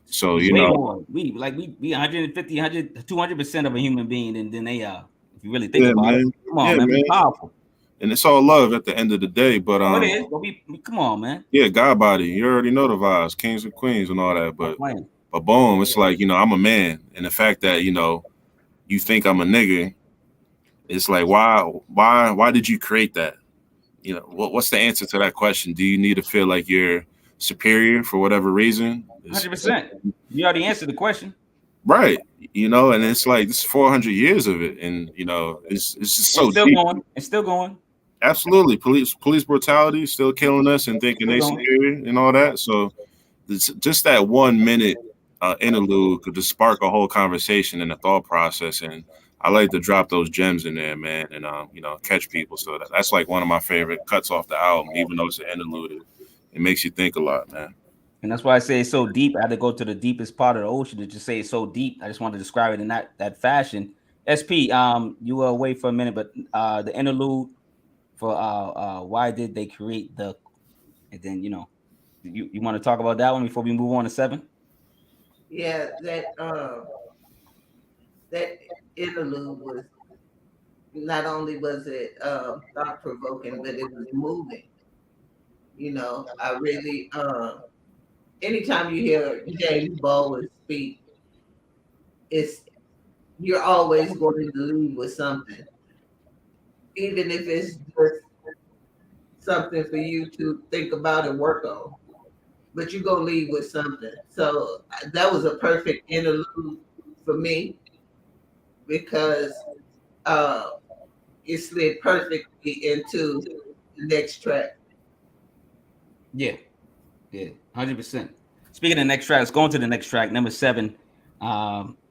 So, We way more. We 150, 200% of a human being than they are. If you really think yeah, about it. man. Come on, Yeah, man. man. Be powerful. And it's all love at the end of the day. But Oh, it is. But come on, man. yeah, God body. You already know the vibes, kings and queens and all that. But boom, it's like, I'm a man. And the fact that, you think I'm a nigga, it's like, why did you create that? What's the answer to that question? Do you need to feel like you're superior for whatever reason? 100%. You already answered the question. Right. And it's like, this is 400 years of it. And, it's just so still deep. going. It's still going. Absolutely. Police brutality still killing us and thinking they superior and all that. So just that 1 minute interlude could just spark a whole conversation and a thought process. And I like to drop those gems in there, man, and catch people. So that's like one of my favorite cuts off the album, even though it's an interlude. It makes you think a lot, man. And that's why I say it's so deep. I had to go to the deepest part of the ocean to just say it's so deep. I just wanted to describe it in that fashion. SP, you were away for a minute, but the interlude for why did they create and then you want to talk about that one before we move on to 7? Yeah, that interlude was not only was it thought provoking, but it was moving. I really anytime you hear James Baldwin speak, you're always going to leave with something, even if it's just something for you to think about and work on. But you're gonna leave with something. So that was a perfect interlude for me because it slid perfectly into the next track. Yeah, 100%. Speaking of the next track, let's go into the next track, number 7.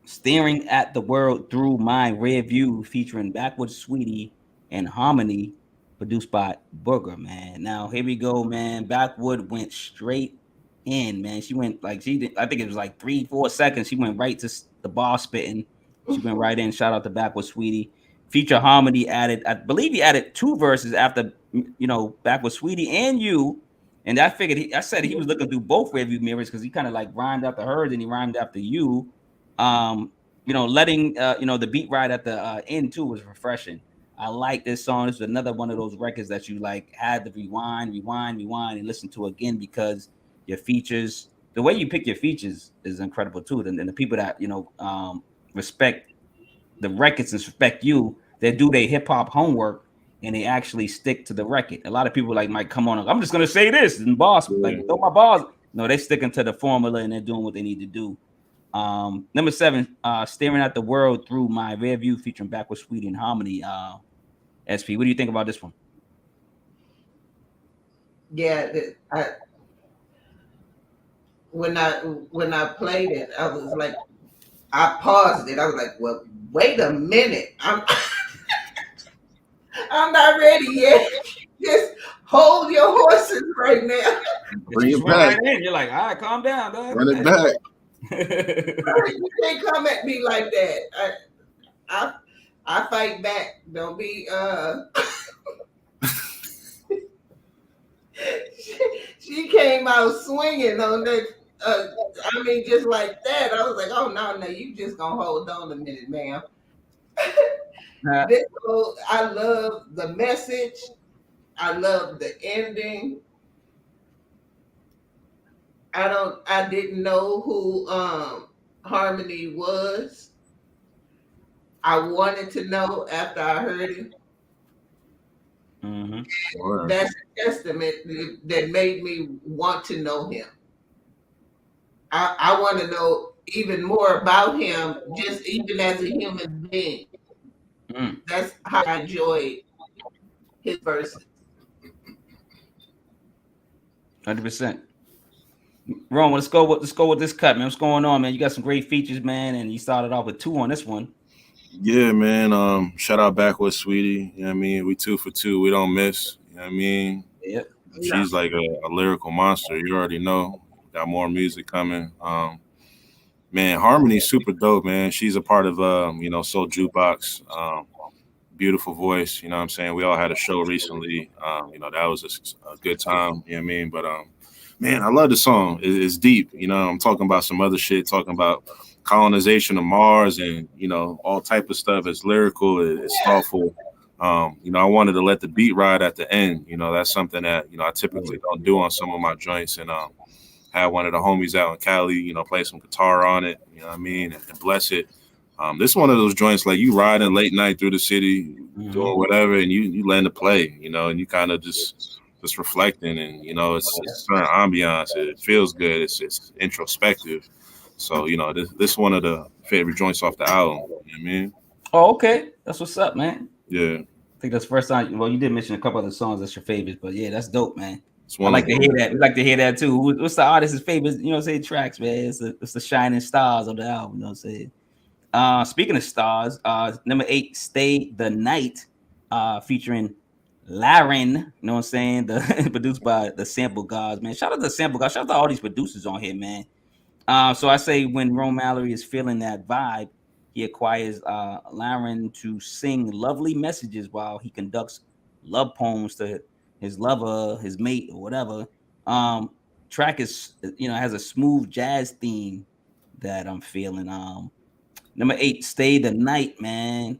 Staring at the World Through My Rearview, featuring Backwood, Sweetie, and Harmoni, produced by Boger, man. Now here we go, man. Backwood went straight in, man. She went I think it was like 3-4 seconds. She went right to the bar spitting. She went right in. Shout out to Backwood, Sweetie. Feature Harmoni added, I believe he added 2 verses after Backwood, Sweetie and you. And I figured I said he was looking through both rearview mirrors because he kind of like rhymed after her, then he rhymed after you. Letting the beat right at the end too was refreshing. I like this song. This is another one of those records that you like had to rewind, and listen to again because your features, the way you pick your features is incredible too. And the people that respect the records and respect you, they do their hip hop homework and they actually stick to the record. A lot of people might come on, I'm just gonna say this and boss, throw my bars. No, they're sticking to the formula and they're doing what they need to do. Number 7, Staring at the World Through My Rearview, featuring Backwood, Sweetie, and Harmoni. SP, what do you think about this one? Yeah, when I played it, I was like, I paused it. I was like, well, wait a minute. I'm not ready yet. Just hold your horses right now. Bring it back. Right in. You're like, all right, calm down, dog. Run it back. You can't come at me like that. I fight back. Don't be she came out swinging on that. Just like that. I was like, oh no, you just gonna hold on a minute, ma'am. I love the message. I love the ending. I didn't know who Harmoni was. I wanted to know after I heard it. Mm-hmm. Sure. That's a testament that made me want to know him. I want to know even more about him, just even as a human being. That's how I enjoyed his verses. 100%. Ron, let's go with this cut, man. What's going on, man? You got some great features, man, and you started off with 2 on this one. Yeah, man. Shout out Backwood, Sweetie. You know what I mean? We 2 for 2. We don't miss. You know what I mean? Yep. She's like a lyrical monster. You already know. Got more music coming. Man, Harmoni's super dope, man. She's a part of Soul Jukebox. beautiful voice. You know what I'm saying? We all had a show recently. You know, that was a good time. You know what I mean? But man, I love the song. It's deep. You know, I'm talking about some other shit, talking about colonization of Mars and, you know, all type of stuff. It's lyrical, it's thoughtful. You know, I wanted to let the beat ride at the end. You know, that's something that, you know, I typically don't do on some of my joints. And had one of the homies out in Cali, you know, play some guitar on it, you know what I mean, and bless it. This is one of those joints like you riding late night through the city, doing whatever, and you letting it play, you know, and you kind of just reflecting, and you know, it's certain ambiance. It feels good. It's introspective. So you know, this is one of the favorite joints off the album. You know what I mean? Oh, okay, that's what's up, man. Yeah, I think that's the first time. Well, you did mention a couple other songs that's your favorites, but yeah, that's dope, man. I I like to hear that. We like to hear that too. What's the artist's favorite? You know, say tracks, man. It's the shining stars of the album. You know what I'm saying? Speaking of stars, number 8, "Stay the Night," featuring Larrin. You know what I'm saying? Produced by the Sample Gods, man. Shout out to the Sample Gods. Shout out to all these producers on here, man. So I say when Ron Mallory is feeling that vibe, he acquires Larrin to sing lovely messages while he conducts love poems to his lover, his mate, or whatever. Track is, you know, has a smooth jazz theme that I'm feeling. Number 8, "Stay the Night," man.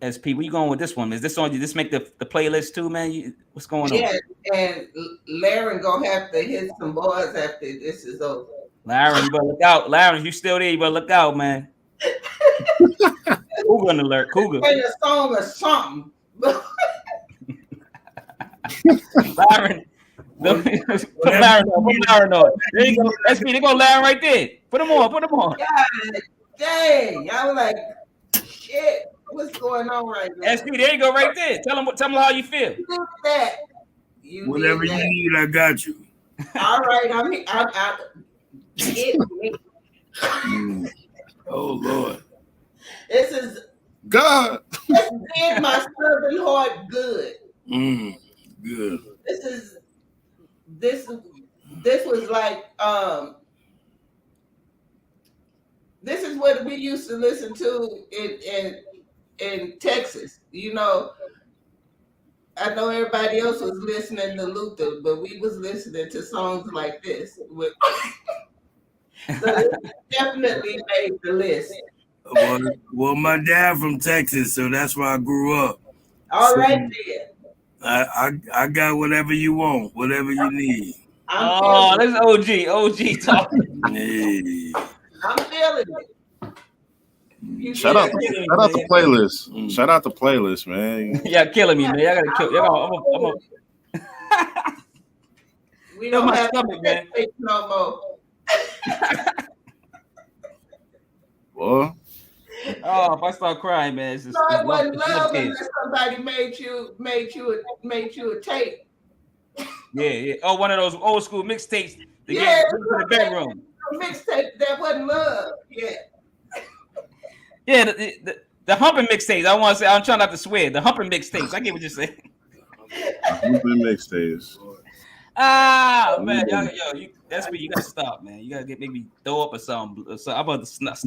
SP, where you going with this one? Is this on you? This make the playlist too, man? What's going on? Yeah, and Larrin gonna have to hit some bars after this is over. Larrin, you better look out. Larrin, you still there? You better look out, man. Cougar alert, Cougar. Play a song or something. Larrin. Put Larrin on. There you go. SP, they go Larrin right there. Put him on. God dang. I was like, shit, what's going on right now? SP, there you go right there. Tell him how you feel. You did that. Whatever you need, I got you. All right, I'm hit me. Oh Lord. This is God. This did my southern heart good. Good. This was like this is what we used to listen to in Texas. You know, I know everybody else was listening to Luther, but we was listening to songs like this. So it definitely made the list. Well, my dad from Texas, so that's where I grew up. All right, then. I got whatever you want, whatever you need. This is OG talking. Hey. I'm feeling it. Shout out the playlist. Shout out the playlist, man. Yeah, killing me, man. I gotta kill. I'm we don't have stomach, man. No more. Well, if I start crying, man, it's just it wasn't love unless somebody made you a tape. Yeah. Oh, one of those old school mixtapes to Yeah, get to the bedroom. A mixtape that wasn't love. Yeah. Yeah, the humping mixtapes. I want to say, I'm trying not to swear. The humping mixtapes. I get what you're saying. humping mixtapes. Man, you that's where you gotta stop, man. You gotta maybe throw up or something. So I'm about to snot.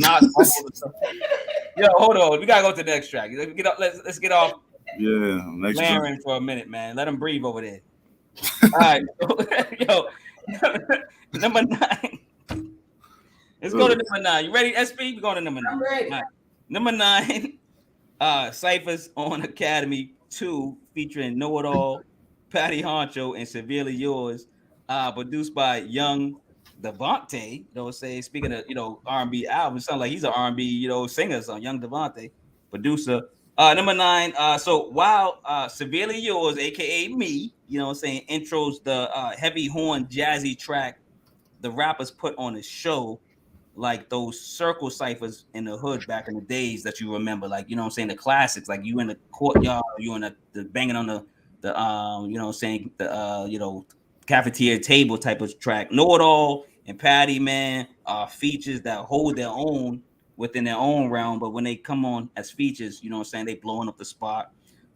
Yo, hold on. We gotta go to the next track. Let's get off. Yeah, next Larrin for a minute, man. Let him breathe over there. All right, yo, number 9. Let's go to number 9. You ready, SP? We're going to number 9. I'm ready. Right. Number 9, Cyphers on Academy 2, featuring KnowItAll, Patty Honcho, and Cincerely Yours, produced by young Devante. You know what I'm saying? Speaking of, R&B albums, sounds like he's an R&B, singer, so young Devante, producer. Number 9, so while Severely Yours, aka me, intros the heavy horn jazzy track the rappers put on a show, like those circle ciphers in the hood back in the days that you remember, like, the classics, like you in the courtyard, you in the banging on the cafeteria table type of track. KnowItAll and Patty, man, are features that hold their own within their own realm, but when they come on as features, they blowing up the spot.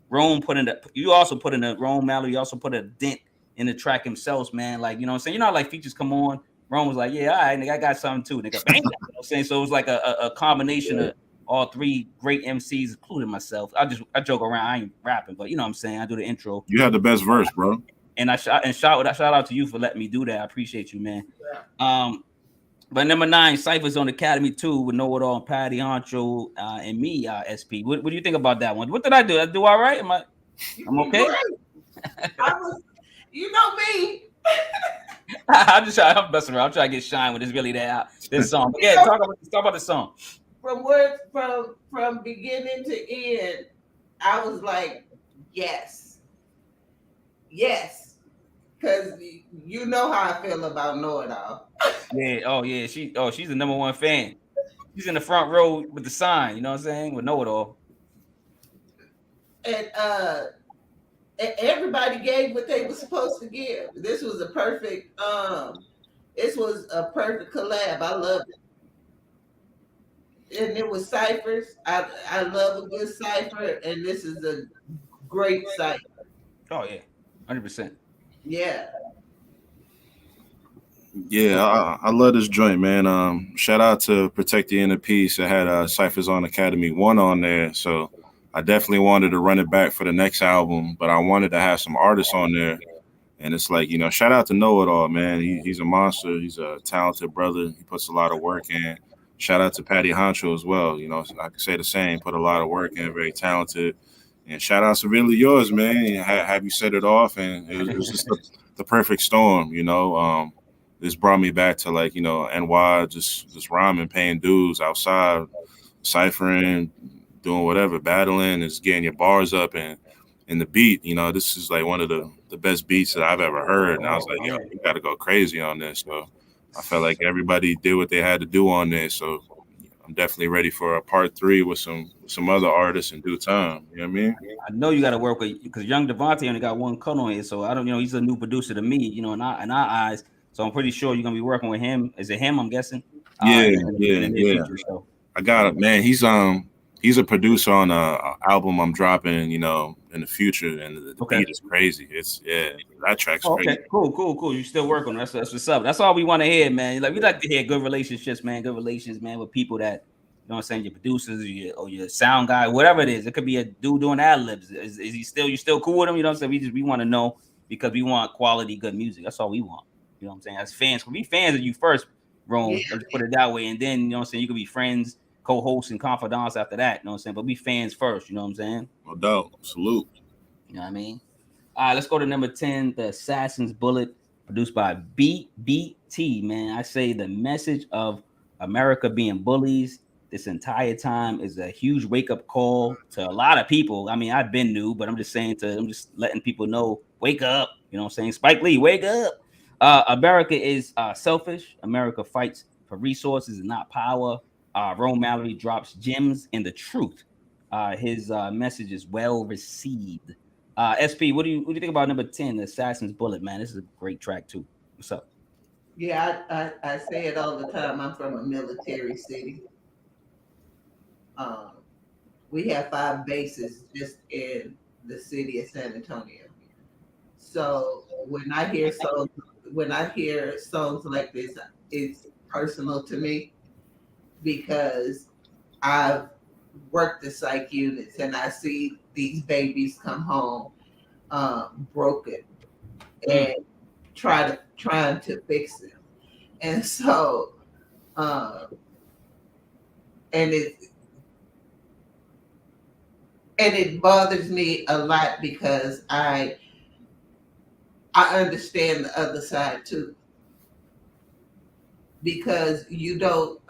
Rome Mallory, you also put a dent in the track himself, man. Like, like features come on, Rome was like, yeah, all right, nigga, I got something too, nigga. Bang. So it was like a combination of all three great MCs, including myself. I joke around. I ain't rapping, but you know what I'm saying. I do the intro. You had the best verse, bro. And shout out to you for letting me do that. I appreciate you, man. But number 9, Cyphers on Academy 2 with KnowItAll and Patty, Honcho, and me, SP. What do you think about that one? What did I do? Did I do all right? I'm okay? You know me. I'm messing around. I'm trying to get shine when it's really this song. But yeah, talk about the song. From beginning to end, I was like, yes. Because you know how I feel about KnowItAll. Yeah. She's the number one fan. She's in the front row with the sign, you know what I'm saying? With KnowItAll. And everybody gave what they were supposed to give. This was a perfect collab. I loved it. And it was Cyphers. I love a good cipher, and this is a great cipher. Oh yeah, 100%. Yeah. Yeah, I love this joint, man. Shout out to Protect the Inner Peace. It had Cyphers on Academy 1 on there, so I definitely wanted to run it back for the next album, but I wanted to have some artists on there. And it's like, shout out to KnowItAll, man. He's a monster. He's a talented brother. He puts a lot of work in. Shout out to Patty Honcho as well. I can say the same. Put a lot of work in. Very talented. And shout out Cincerely Yours, man. Have you set it off? And it was just the perfect storm, This brought me back to NY, just rhyming, paying dues outside, ciphering, doing whatever, battling, is getting your bars up and the beat. This is like one of the best beats that I've ever heard. And I was like, you got to go crazy on this. So I felt like everybody did what they had to do on this. So I'm definitely ready for a part 3 with some other artists in due time. You know what I mean? I know you got to work with, because young Devante only got one cut on it. So I don't, he's a new producer to me, in our eyes. So I'm pretty sure you're gonna be working with him. Is it him? I'm guessing. Yeah. Future, so. I got it, man. He's a producer on a album I'm dropping, in the future, and the beat is crazy. That track's crazy. Okay, cool. You still working? That's what's up. That's all we want to hear, man. We like to hear good relationships, man. Good relations, man, with people that, you know what I'm saying, your producers or your sound guy, whatever it is. It could be a dude doing ad libs. Is he you still cool with him? You know what I'm saying? We want to know, because we want quality, good music. That's all we want. You know what I'm saying? As fans, we fans of you first, Rome. Let's put it that way. And then, you know what I'm saying, you could be friends, co-hosts, and confidants after that. You know what I'm saying? But we fans first, you know what I'm saying? No doubt. Salute. You know what I mean? All right, let's go to number 10, The Assassin's Bullet, produced by BBT, man. I say the message of America being bullies this entire time is a huge wake-up call to a lot of people. I mean, I've been new, but I'm just letting people know, wake up. You know what I'm saying? Spike Lee, wake up. America is selfish. America fights for resources and not power. Mallory drops gems in the truth. His message is well received. SP, what do you think about number 10, The Assassin's Bullet, man? This is a great track too. What's up? Yeah, I say it all the time. I'm from a military city. We have 5 bases just in the city of San Antonio. So when I hear songs like this, it's personal to me, because I've worked the psych units and I see these babies come home broken and trying to fix them. And so it bothers me a lot, because I understand the other side too, because you don't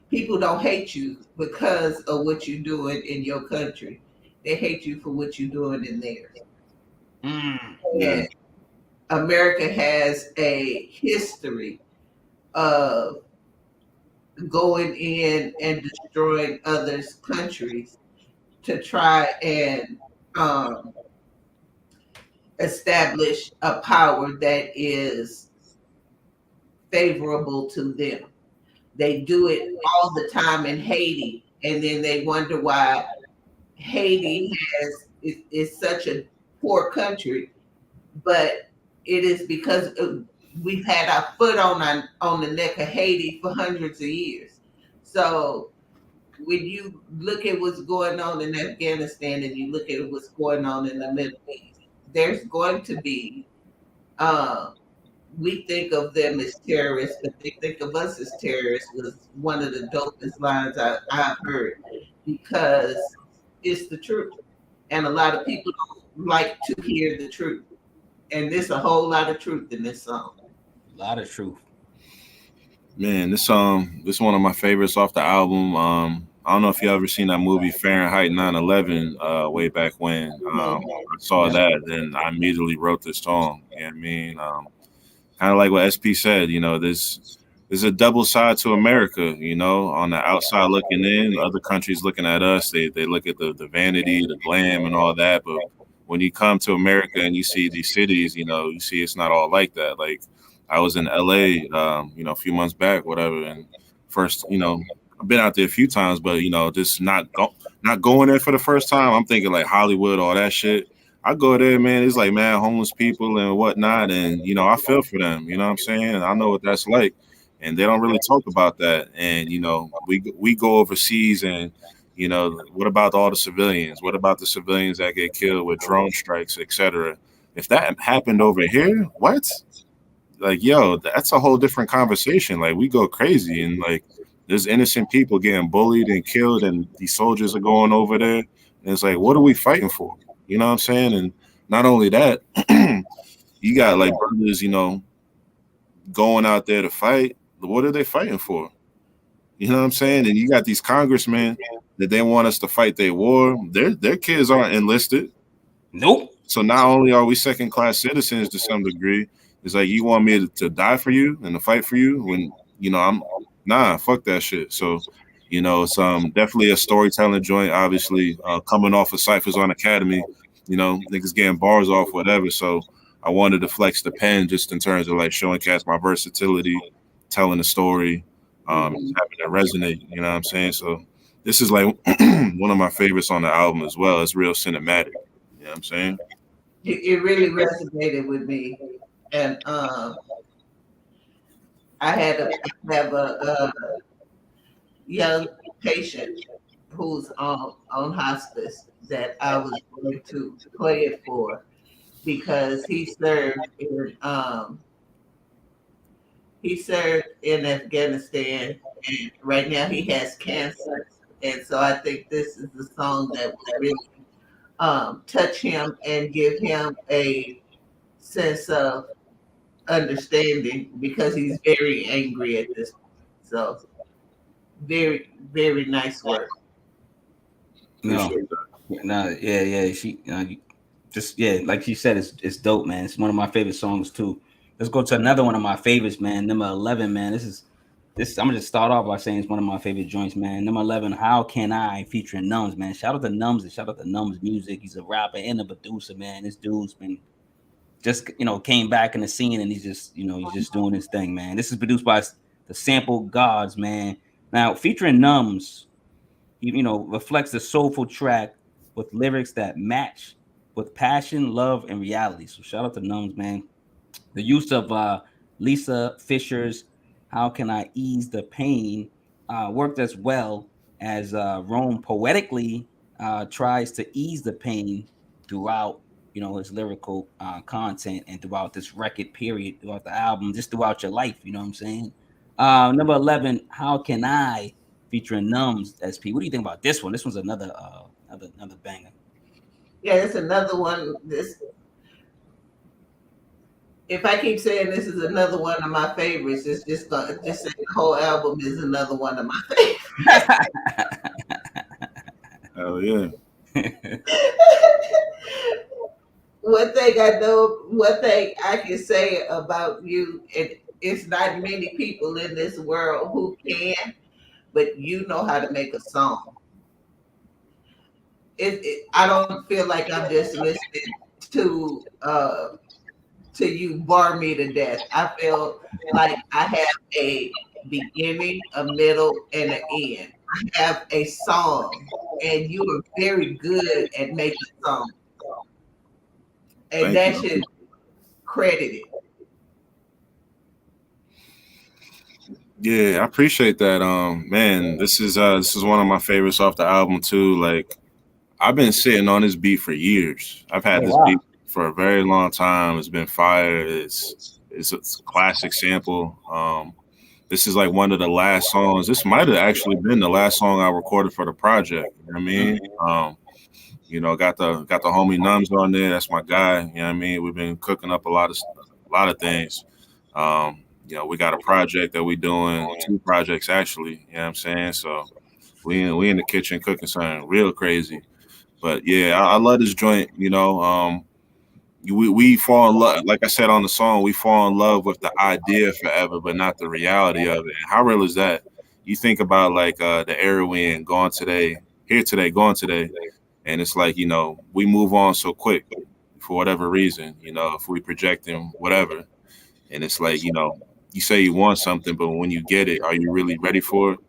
people don't hate you because of what you're doing in your country. They hate you for what you're doing in theirs. And America has a history of going in and destroying others' countries to try and establish a power that is favorable to them. They do it all the time in Haiti, and then they wonder why Haiti is such a poor country. But it is because we've had our foot on the neck of Haiti for hundreds of years. So when you look at what's going on in Afghanistan and you look at what's going on in the Middle East, there's going to be, we think of them as terrorists, but they think of us as terrorists was one of the dopest lines I've heard because it's the truth. And a lot of people don't like to hear the truth. And there's a whole lot of truth in this song. A lot of truth. Man, this one of my favorites off the album. I don't know if you ever seen that movie Fahrenheit 9/11 way back when. I saw that, then I immediately wrote this song. You know what I mean? Kind of like what SP said, you know, there's a double side to America, you know, on the outside looking in, other countries looking at us, they look at the vanity, the glam and all that. But when you come to America and you see these cities, you know, you see it's not all like that. Like I was in LA, you know, a few months back, whatever. And first, you know, I've been out there a few times, but, you know, just not going there for the first time. I'm thinking like Hollywood, all that shit. I go there, man. It's like, man, homeless people and whatnot. And, you know, I feel for them. You know what I'm saying? I know what that's like. And they don't really talk about that. And, you know, we go overseas and, you know, what about all the civilians? What about the civilians that get killed with drone strikes, etc.? If that happened over here, what? Like, yo, that's a whole different conversation. Like, we go crazy and, like, there's innocent people getting bullied and killed and these soldiers are going over there. And it's like, what are we fighting for? You know what I'm saying? And not only that, you got, like, brothers, you know, going out there to fight. What are they fighting for? You know what I'm saying? And you got these congressmen that they want us to fight their war. Their kids aren't enlisted. Nope. So not only are we second-class citizens to some degree, it's like you want me to die for you and to fight for you when, you know, fuck that shit. So, you know, it's definitely a storytelling joint, obviously, coming off of Cyphers on Academy, you know, niggas getting bars off, whatever. So I wanted to flex the pen just in terms of like showing cats my versatility, telling the story, having it resonate, you know what I'm saying? So this is like one of my favorites on the album as well. It's real cinematic, you know what I'm saying? It really resonated with me. And I have a young patient who's on hospice that I was going to play it for because he served in Afghanistan, and right now he has cancer. And so I think this is the song that will really touch him and give him a sense of understanding because he's very angry at this point. So very, very nice work. No, yeah. She just like she said, it's dope, man. It's one of my favorite songs too. Let's go to another one of my favorites, man. Number 11, man. This. I'm gonna just start off by saying it's one of my favorite joints, man. Number 11, How Can I, featuring Numbz, man. Shout out to Numbz and shout out to Numbz Music. He's a rapper and a producer, man. This dude's been just, you know, came back in the scene and he's just, you know, he's just doing his thing, man. This is produced by the Sample Gods, man. Now, featuring Numbz, you know, reflects the soulful track with lyrics that match with passion, love, and reality. So shout out to Numbz, man. The use of Lisa Fisher's How Can I Ease the Pain worked as well as Rome poetically tries to ease the pain throughout, you know, his lyrical content and throughout this record period, throughout the album, just throughout your life, you know what I'm saying? Number 11, How Can I, featuring Numbz, SP. What do you think about this one? This one's another banger. Yeah, it's another one. If I keep saying this is another one of my favorites, it's just say the whole album is another one of my favorites. Hell yeah. One thing I can say about you, it's not many people in this world who can, but you know how to make a song. I don't feel like I'm just listening to you bar me to death. I feel like I have a beginning, a middle, and an end. I have a song, and you are very good at making songs. And that should be credited. Yeah, I appreciate that. Man, this is one of my favorites off the album too. Like, I've been sitting on this beat for years. I've had Oh, this wow. beat for a very long time. It's been fire. It's a classic sample. This is like one of the last songs. This might have actually been the last song I recorded for the project. You know what I mean? Got the homie Numbz on there. That's my guy. You know what I mean? We've been cooking up a lot of things. We got a project that we doing, 2 projects actually. You know what I'm saying? So we in the kitchen cooking something real crazy. But yeah, I love this joint. We fall in love, like I said on the song, we fall in love with the idea forever, but not the reality of it. And how real is that? You think about like the era we in, gone today, here today, gone today, and it's like we move on so quick for whatever reason. If we projecting whatever, and it's like you say you want something, but when you get it, are you really ready for it?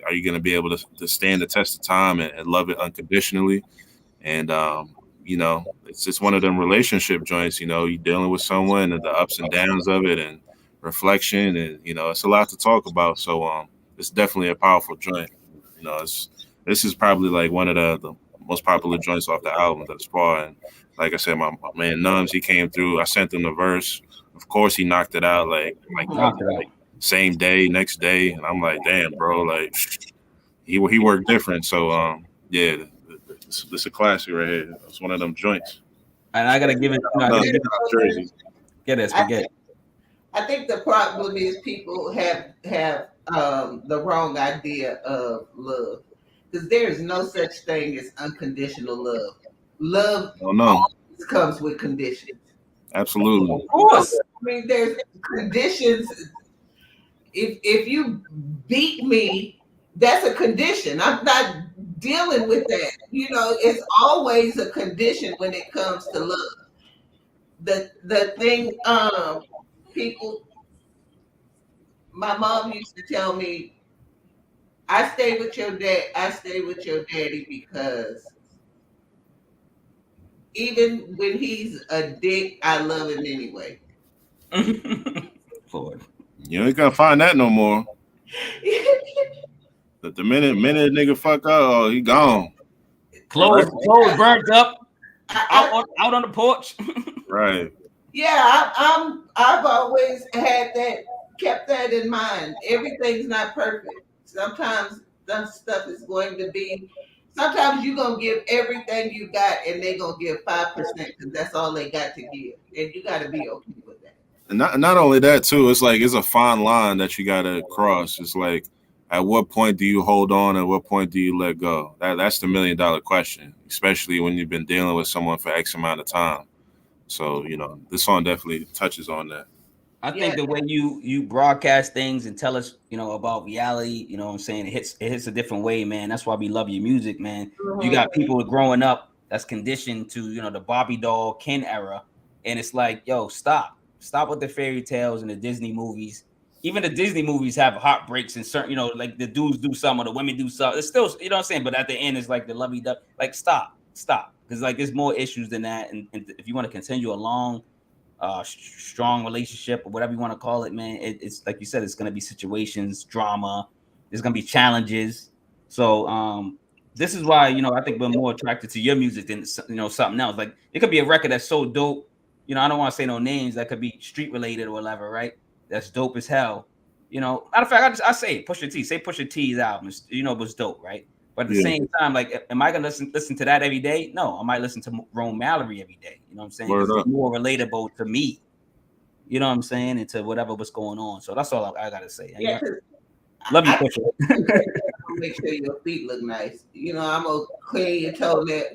Are you going to be able to stand the test of time and love it unconditionally? And it's just one of them relationship joints. You're dealing with someone and the ups and downs of it and reflection, and it's a lot to talk about. So it's definitely a powerful joint. This is probably like one of the most popular joints off the album thus far. And like I said, my man Numbz, he came through. I sent him the verse. Of course, he knocked it out like same day, next day, and I'm like, damn, bro, like he worked different. So yeah. This is a classic right here. It's one of them joints. And I gotta give it. Jersey. Get it, forget. I think the problem is people have the wrong idea of love, because there is no such thing as unconditional love. Love always comes with conditions. Absolutely. Of course. I mean, there's conditions. If you beat me, that's a condition. I'm not dealing with that. It's always a condition when it comes to love. The thing, people, my mom used to tell me, I stay with your daddy because even when he's a dick, I love him anyway. Lord. You ain't gonna find that no more. The minute nigga fuck up, he gone. Clothes burnt up out on the porch. Right. Yeah, I've always kept that in mind. Everything's not perfect. Sometimes that stuff is going to be. Sometimes you're gonna give everything you got, and they're gonna give 5% because that's all they got to give, and you got to be okay with that. And not only that too, it's like it's a fine line that you gotta cross. It's like, at what point do you hold on? At what point do you let go? That's the $1 million question, especially when you've been dealing with someone for X amount of time. So this song definitely touches on that. I think the way you broadcast things and tell us, about reality, what I'm saying, it hits a different way, man. That's why we love your music, man. Mm-hmm. You got people growing up that's conditioned to, the Barbie doll Ken era, and it's like, yo, stop with the fairy tales and the Disney movies. Even the Disney movies have heartbreaks and certain, like the dudes do some or the women do some. It's still, what I'm saying, but at the end it's like the lovey-dovey. Like stop, because like there's more issues than that, and if you want to continue a long, strong relationship or whatever you want to call it, man, it's like you said, it's going to be situations, drama, there's going to be challenges. So this is why I think we're more attracted to your music than something else. Like it could be a record that's so dope, I don't want to say no names, that could be street related or whatever, right? That's dope as hell. Matter of fact, I say Pusha T. Say Pusha T's album, was dope, right? But at the same time, like, am I gonna listen to that every day? No, I might listen to Rome Mallory every day. You know what I'm saying? It's more relatable to me. You know what I'm saying? And to whatever was going on. So that's all I gotta say. Yeah, love you, Pusha. Make sure your feet look nice. I'm gonna clean your toenail.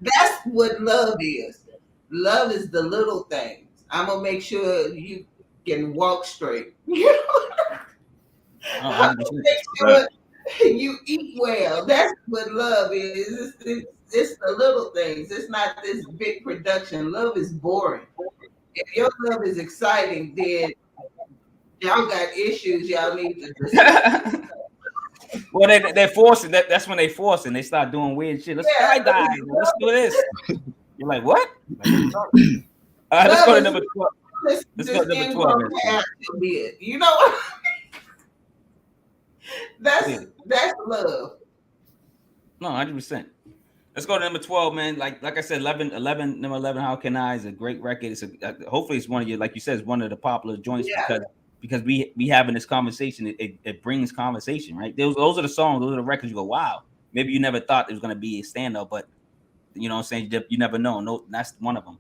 That's what love is. Love is the little things. I'm gonna make sure you can walk straight. I'm gonna make sure you eat well. That's what love is. It's the little things. It's not this big production. Love is boring. If your love is exciting, then y'all got issues y'all need to discuss. Well, they're forcing. That's when they force and they start doing weird shit. Let's skydive. Let's do this. You're like, what? All right, let's go to number 12. Let's go to number 12. You know what? That's love. No, 100%. Let's go to number 12, man. Like I said, 11, number 11, How Can I is a great record. It's hopefully it's one of your, like you said, it's one of the popular joints because we having this conversation. It brings conversation, right? Those are the songs, those are the records. You go, wow, maybe you never thought it was gonna be a standout, but you know what I'm saying? You never know. No, that's one of them.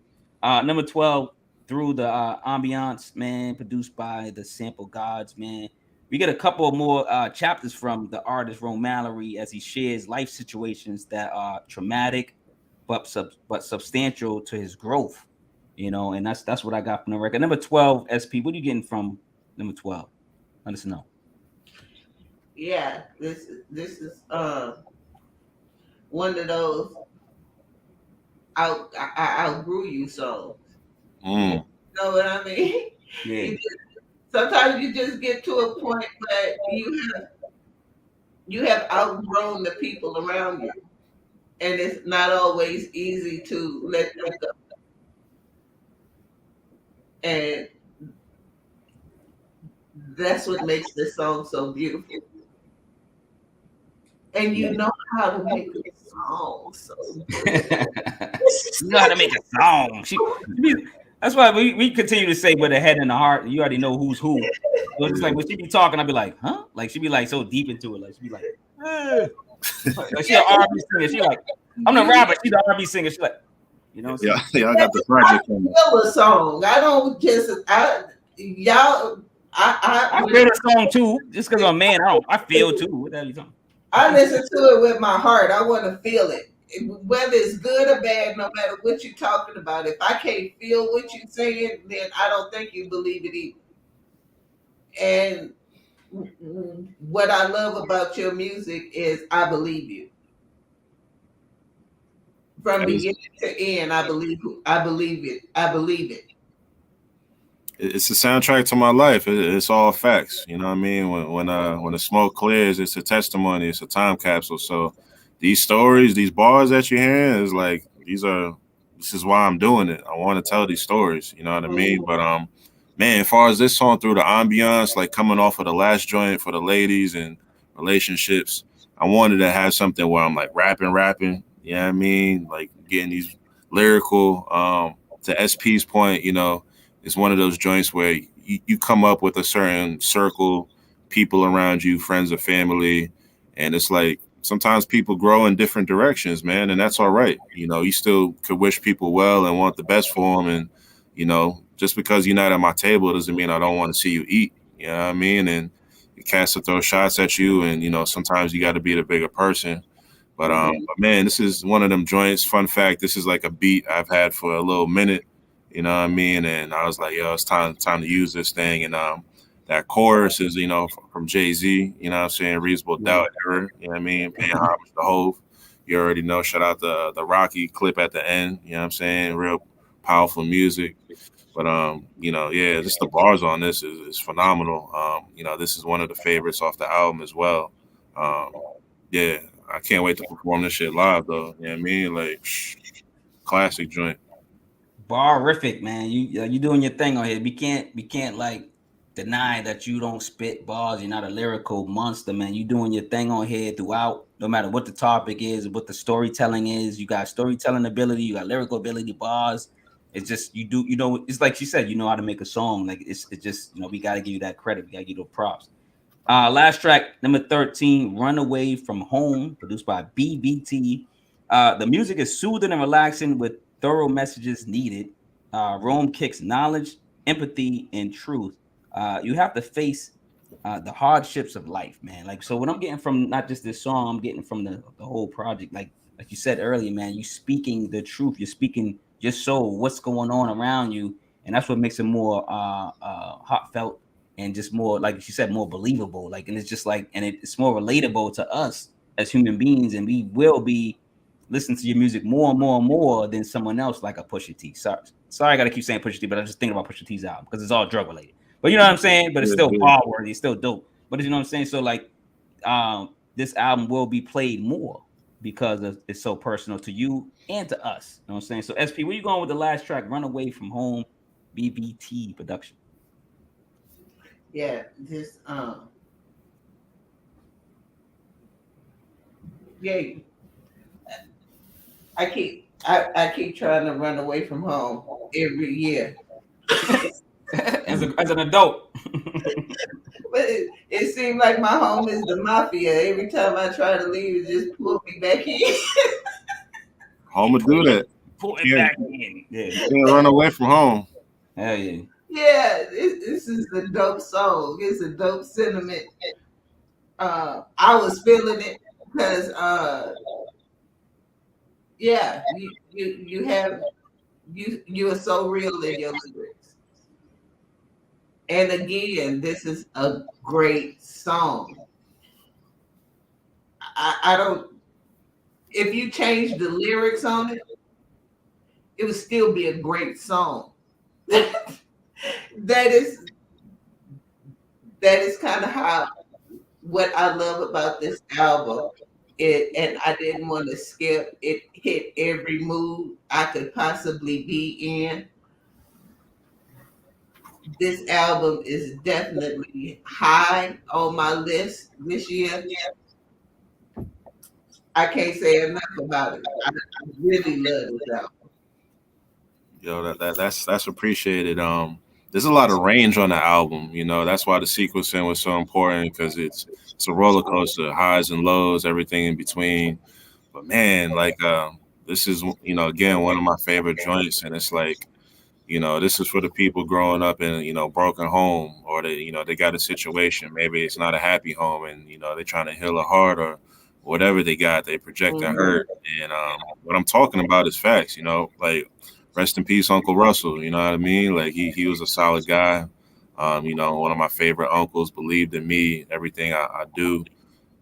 Number 12, Thru the Ambiance, man, produced by the Sample Gods, man. We get a couple more chapters from the artist Mallory as he shares life situations that are traumatic but substantial to his growth. You know, and that's what I got from the record. Number 12, SP. What are you getting from number 12? Let us know. Yeah, this is one of those I outgrew you songs. You know what I mean? Yeah. Sometimes you just get to a point where you have outgrown the people around you, and it's not always easy to let them go. And that's what makes this song so beautiful. And you know how to make a song so good. You know how to make a song. That's why we continue to say with the head and the heart. You already know who's who. So it's like when she be talking, I'll be like, huh? Like she be like so deep into it. Like she be like, like she an R&B singer. She like, I'm the rapper. She the R&B singer. She like, you know. Yeah, I got the project. I feel a song. I don't just I feel the song too. Just because I'm a man, I feel too. What the hell you talking? I listen to it with my heart. I want to feel it. Whether it's good or bad, no matter what you're talking about. If I can't feel what you're saying, then I don't think you believe it either. And what I love about your music is I believe you. From beginning to end, I believe it. I believe it. It's a soundtrack to my life. It's all facts. You know what I mean? When the smoke clears, it's a testimony. It's a time capsule. So these stories, these bars that you're hearing is like, this is why I'm doing it. I want to tell these stories. You know what I mean? But man, as far as this song Thru the Ambiance, like coming off of the last joint for the ladies and relationships, I wanted to have something where I'm like rapping. You know what I mean? Like getting these lyrical, to SP's point, you know, it's one of those joints where you come up with a certain circle, people around you, friends or family, and it's like sometimes people grow in different directions, man, and that's all right. You know, you still could wish people well and want the best for them, and you know, just because you're not at my table doesn't mean I don't want to see you eat. You know what I mean? And cats to throw shots at you, and you know, sometimes you got to be the bigger person. But man, this is one of them joints. Fun fact: this is like a beat I've had for a little minute. You know what I mean? And I was like, yo, it's time to use this thing. And that chorus is, you know, from Jay-Z, you know what I'm saying? Reasonable Doubt era, you know what I mean? Paying homage to Hove. You already know, shout out the Rocky clip at the end, you know what I'm saying? Real powerful music. But, you know, yeah, just the bars on this is phenomenal. You know, this is one of the favorites off the album as well. Yeah, I can't wait to perform this shit live, though. You know what I mean? Like, classic joint. Barific, man. You doing your thing on here. We can't like deny that you don't spit bars. You're not a lyrical monster, man. You doing your thing on here throughout, no matter what the topic is, what the storytelling is. You got storytelling ability, you got lyrical ability, bars. It's just you know, it's like she said, you know how to make a song. Like it's just, you know, we gotta give you that credit, we gotta give you the props. Last track, number 13, Runaway from Home, produced by BBT. The music is soothing and relaxing with thorough messages needed. Rome kicks knowledge, empathy, and truth. You have to face the hardships of life, man. Like, so what I'm getting from not just this song, I'm getting from the whole project. Like you said earlier, man, you speaking the truth. You're speaking your soul, what's going on around you, and that's what makes it more heartfelt and just more, like she said, more believable. Like, and it's just like, and it's more relatable to us as human beings, and we will be listen to your music more and more and more than someone else like a Pusha T. Sorry, I gotta keep saying Pusha T, but I'm just thinking about Pusha T's album because it's all drug related. But you know what I'm saying? But it's still bar worthy, it's still dope. But you know what I'm saying? So like, this album will be played more because it's so personal to you and to us. You know what I'm saying? So SP, where you going with the last track, Runaway from Home, BBT production? Yeah, this Yeah, I keep trying to run away from home every year. as an adult. But it seems like my home is the mafia. Every time I try to leave, it just pull me back in. Home will do that. Pull it back in. Yeah. Can't run away from home. Hell yeah. Yeah, this is a dope song. It's a dope sentiment. I was feeling it because yeah, you are so real in your lyrics. And again, this is a great song. I don't. If you change the lyrics on it, it would still be a great song. that is kind of how what I love about this album. And I didn't want to skip. It hit every mood I could possibly be in. This album is definitely high on my list this year. I can't say enough about it. I really love this album. Yo, that's appreciated. There's a lot of range on the album. You know, that's why the sequencing was so important because it's a roller coaster, highs and lows, everything in between. But man, like this is again one of my favorite joints, and it's like this is for the people growing up in broken home, or they got a situation. Maybe it's not a happy home, and they're trying to heal a heart or whatever they got. They project a hurt, and what I'm talking about is facts. Like. Rest in peace, Uncle Russell. You know what I mean? Like he was a solid guy. One of my favorite uncles, believed in me, everything I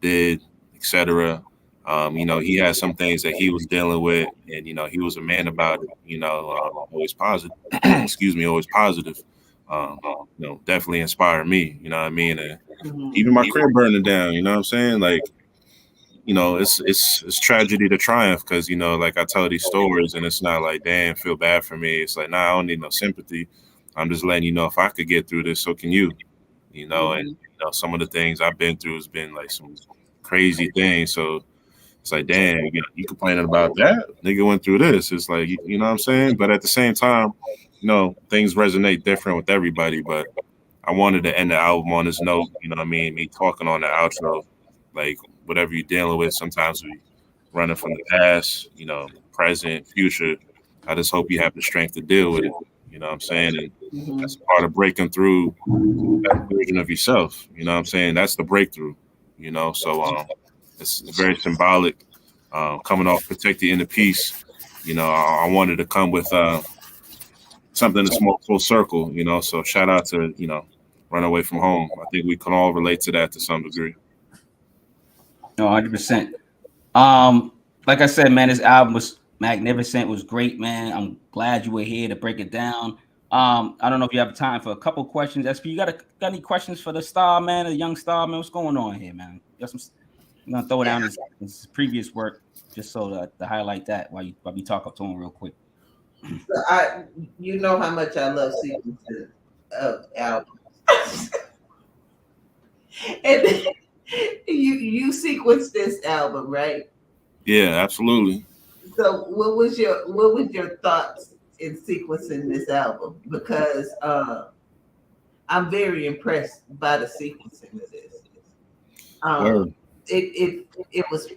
did, etc. He had some things that he was dealing with, and he was a man about it. Always positive. Excuse me, always positive. Definitely inspired me. You know what I mean? And even my crib burning down. You know what I'm saying? Like. It's tragedy to triumph because like I tell these stories and it's not like damn feel bad for me. It's like nah, I don't need no sympathy. I'm just letting you know if I could get through this, so can you. And some of the things I've been through has been like some crazy things. So it's like damn, you complaining about that? Nigga went through this. It's like you know what I'm saying. But at the same time, things resonate different with everybody. But I wanted to end the album on this note. You know what I mean? Me talking on the outro, like. Whatever you're dealing with, sometimes we running from the past, present, future. I just hope you have the strength to deal with it. You know what I'm saying? And that's part of breaking through that version of yourself. You know what I'm saying? That's the breakthrough, So it's very symbolic. Coming off Protect the Inner Peace, I wanted to come with something that's more full circle, So shout out to, Run Away From Home. I think we can all relate to that to some degree. No, 100%. Like I said, man, this album was magnificent. Was great, man. I'm glad you were here to break it down. I don't know if you have time for a couple questions. SP, you got any questions for the star, man, the young star, man? What's going on here, man? I'm gonna throw down his previous work just so to highlight that while we talk up to him real quick. So you know how much I love sequences of albums, and you sequenced this album, right? Yeah, absolutely. So what was your thoughts in sequencing this album? Because I'm very impressed by the sequencing of this. It was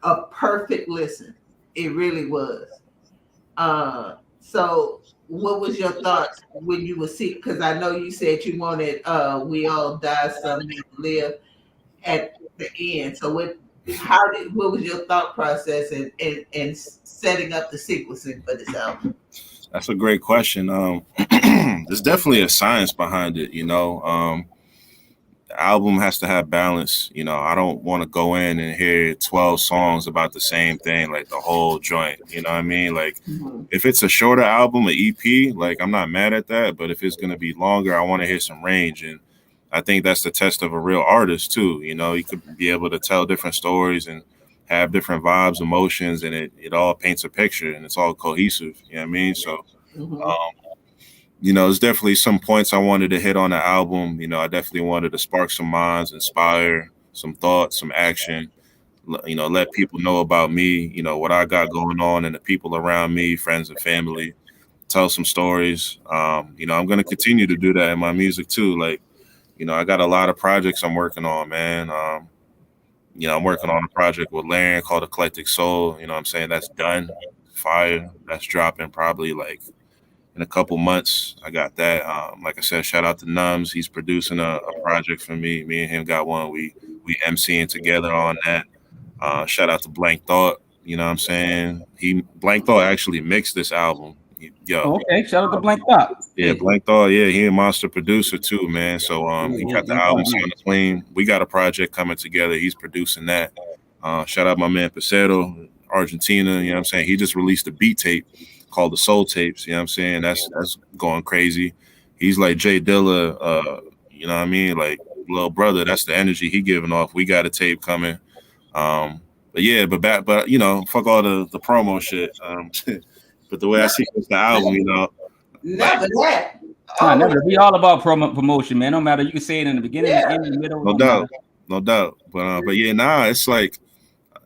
a perfect listen. It really was. So what was your thoughts when you were see? Because I know you said you wanted We All Die, Some Need to Live at the end. So what was your thought process in setting up the sequencing for this album? That's a great question. There's definitely a science behind it, The album has to have balance. I don't want to go in and hear 12 songs about the same thing, like the whole joint. You know what I mean? Like, if it's a shorter album, an EP, like I'm not mad at that. But if it's gonna be longer, I want to hear some range, and I think that's the test of a real artist too. You could be able to tell different stories and have different vibes, emotions, and it all paints a picture and it's all cohesive. You know what I mean? So. There's definitely some points I wanted to hit on the album. I definitely wanted to spark some minds, inspire some thoughts, some action. let people know about me, what I got going on and the people around me, friends and family, tell some stories. I'm going to continue to do that in my music too. Like, I got a lot of projects I'm working on, man. I'm working on a project with Larrin called Eclectic Soul. You know what I'm saying? That's done. Fire. That's dropping probably like in a couple months. I got that. Like I said, shout out to Numbz. He's producing a project for me. Me and him got one. We MCing together on that. Shout out to Blank Thought. You know what I'm saying? Blank Thought actually mixed this album. Yo. Okay, shout out to Blank Thought. Yeah, Blank Thought. Yeah, he a monster producer too, man. So he got the album sounding clean. We got a project coming together. He's producing that. Shout out my man Pesero, Argentina. You know what I'm saying? He just released a beat tape called the Soul Tapes. You know what I'm saying? That's going crazy. He's like Jay Dilla, you know what I mean? Like little brother. That's the energy he giving off. We got a tape coming. But fuck all the promo shit. But the way I see the album, never that. Never be all about promotion, man. No matter, you can say it in the beginning, the end, the middle. No doubt. But yeah, it's like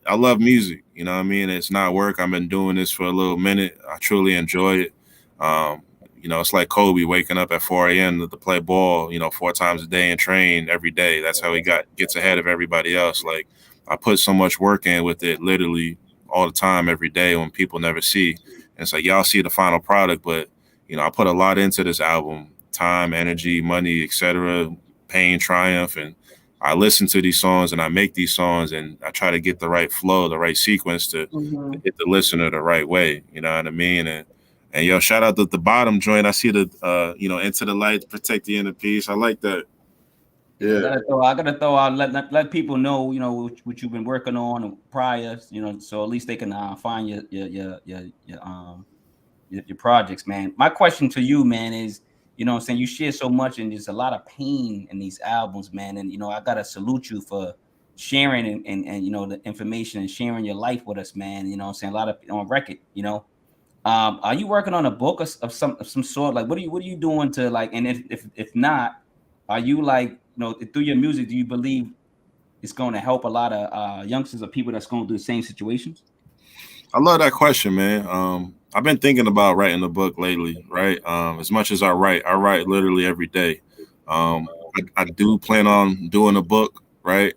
I love music. You know what I mean? It's not work. I've been doing this for a little minute. I truly enjoy it. It's like Kobe waking up at 4 a.m. to play ball, 4 times a day and train every day. That's how he gets ahead of everybody else. Like I put so much work in with it, literally all the time, every day when people never see. And it's like y'all see the final product, but I put a lot into this album: time, energy, money, etc., pain, triumph, and I listen to these songs and I make these songs and I try to get the right flow, the right sequence to hit the listener the right way. You know what I mean? And yo, shout out to the bottom joint. I see the Into the Light, Protect the Inner Peace. I like that. Yeah, I gotta throw out, let people know, what you've been working on prior, so at least they can find your projects, man. My question to you, man, is, I'm saying, you share so much and there's a lot of pain in these albums, man. And I gotta salute you for sharing and the information and sharing your life with us, man. I'm saying, a lot of on record, Are you working on a book of some sort? Like, what are you doing to, like, and if not, are you like, through your music, do you believe it's going to help a lot of youngsters or people that's going through the same situations? I love that question, man. I've been thinking about writing a book lately, right? As much as I write literally every day. I do plan on doing a book, right?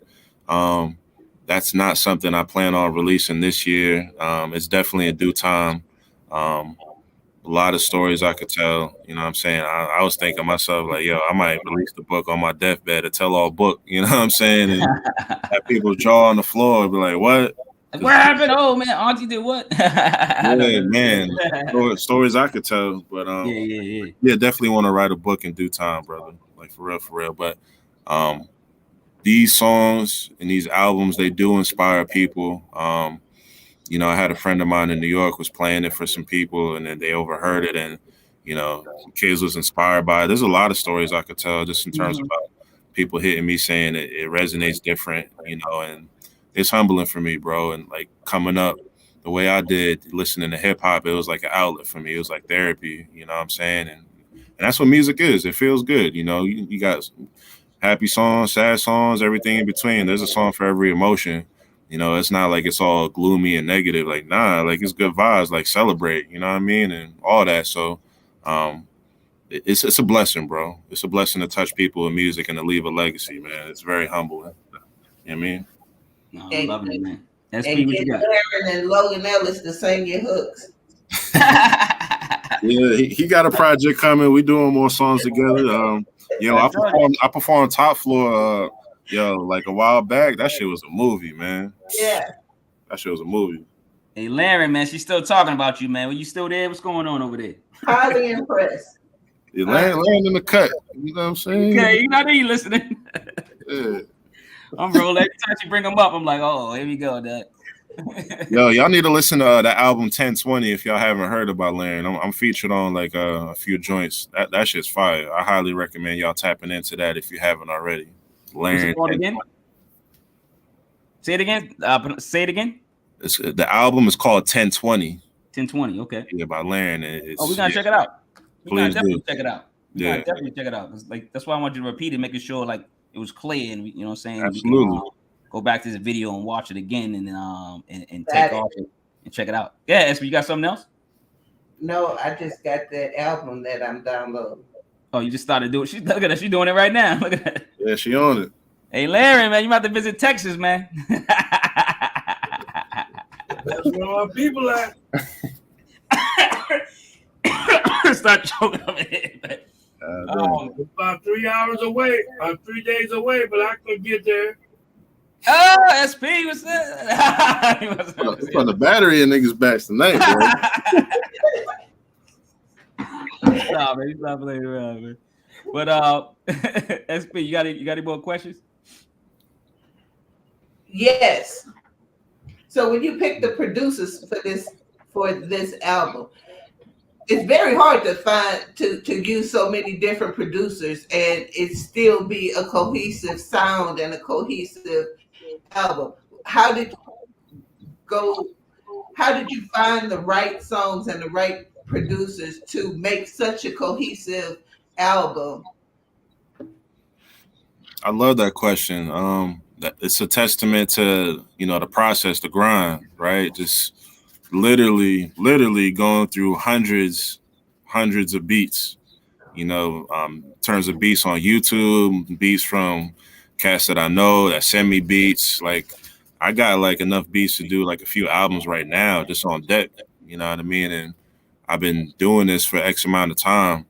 That's not something I plan on releasing this year. It's definitely in due time. A lot of stories I could tell, you know what I'm saying? I was thinking myself, like, yo, I might release the book on my deathbed, a tell-all book, you know what I'm saying? And have people jaw on the floor and be like, what? Like, what happened? Oh, man, Auntie did what? Yeah, man. Stories I could tell. But yeah, definitely want to write a book in due time, brother. Like, for real. But these songs and these albums, they do inspire people. I had a friend of mine in New York was playing it for some people, and then they overheard it, and kids was inspired by it. There's a lot of stories I could tell just in terms of people hitting me saying it resonates different, and it's humbling for me, bro. And like coming up the way I did, listening to hip hop, it was like an outlet for me. It was like therapy, you know what I'm saying? And that's what music is. It feels good, you got happy songs, sad songs, everything in between. There's a song for every emotion. It's not like it's all gloomy and negative. Like, nah, like it's good vibes, like celebrate, you know what I mean? And all that. So it's a blessing, bro. It's a blessing to touch people with music and to leave a legacy, man. It's very humbling. You know what I mean? No, I love it, man. And get Larrin and Logan Ellis to sing your hooks. Yeah, he got a project coming. We doing more songs together. I performed Top Floor like a while back. That shit was a movie, man. Yeah. That shit was a movie. Hey, Larrin, man, she's still talking about you, man. Were you still there? What's going on over there? Highly impressed. Yeah, Larrin in the cut. You know what I'm saying? Okay, you listening. Yeah. I'm rolling. Every time you bring them up, I'm like, oh, here we go, Dad. Yo, y'all need to listen to that album 1020 if y'all haven't heard about Larrin. I'm featured on like a few joints. That shit's fire. I highly recommend y'all tapping into that if you haven't already. Larrin. Say it again. Say it again. The album is called 1020. 1020. Okay. Yeah, by Larrin. We're gonna check it out. Please definitely check it out. Definitely check it out. Like that's why I want you to repeat it, making sure like it was clear, and you know what I'm saying. Absolutely. go back to this video and watch it again, and take off it and check it out. Yeah, Esper, you got something else? No, I just got that album that I'm downloading. Oh, you just started doing. Look at her. She's doing it right now. Look at that. Yeah, she on it. Hey, Larrin, man, you about to visit Texas, man. That's where our people at. Start choking over here. About 3 hours away, 3 days away, but I could get there. Oh, SP was that? Put the battery in niggas' backs tonight, bro. Stop, man. Stop playing around, man. But SP, you got any more questions? Yes. So when you pick the producers for this album, it's very hard to find to use so many different producers and it still be a cohesive sound and a cohesive album. How did you find the right songs and the right producers to make such a cohesive album? I love that question. It's a testament to, the process, the grind, right? Just literally going through hundreds of beats, in terms of beats on YouTube, beats from cats that I know that send me beats. Like I got like enough beats to do like a few albums right now just on deck, you know what I mean? And I've been doing this for X amount of time.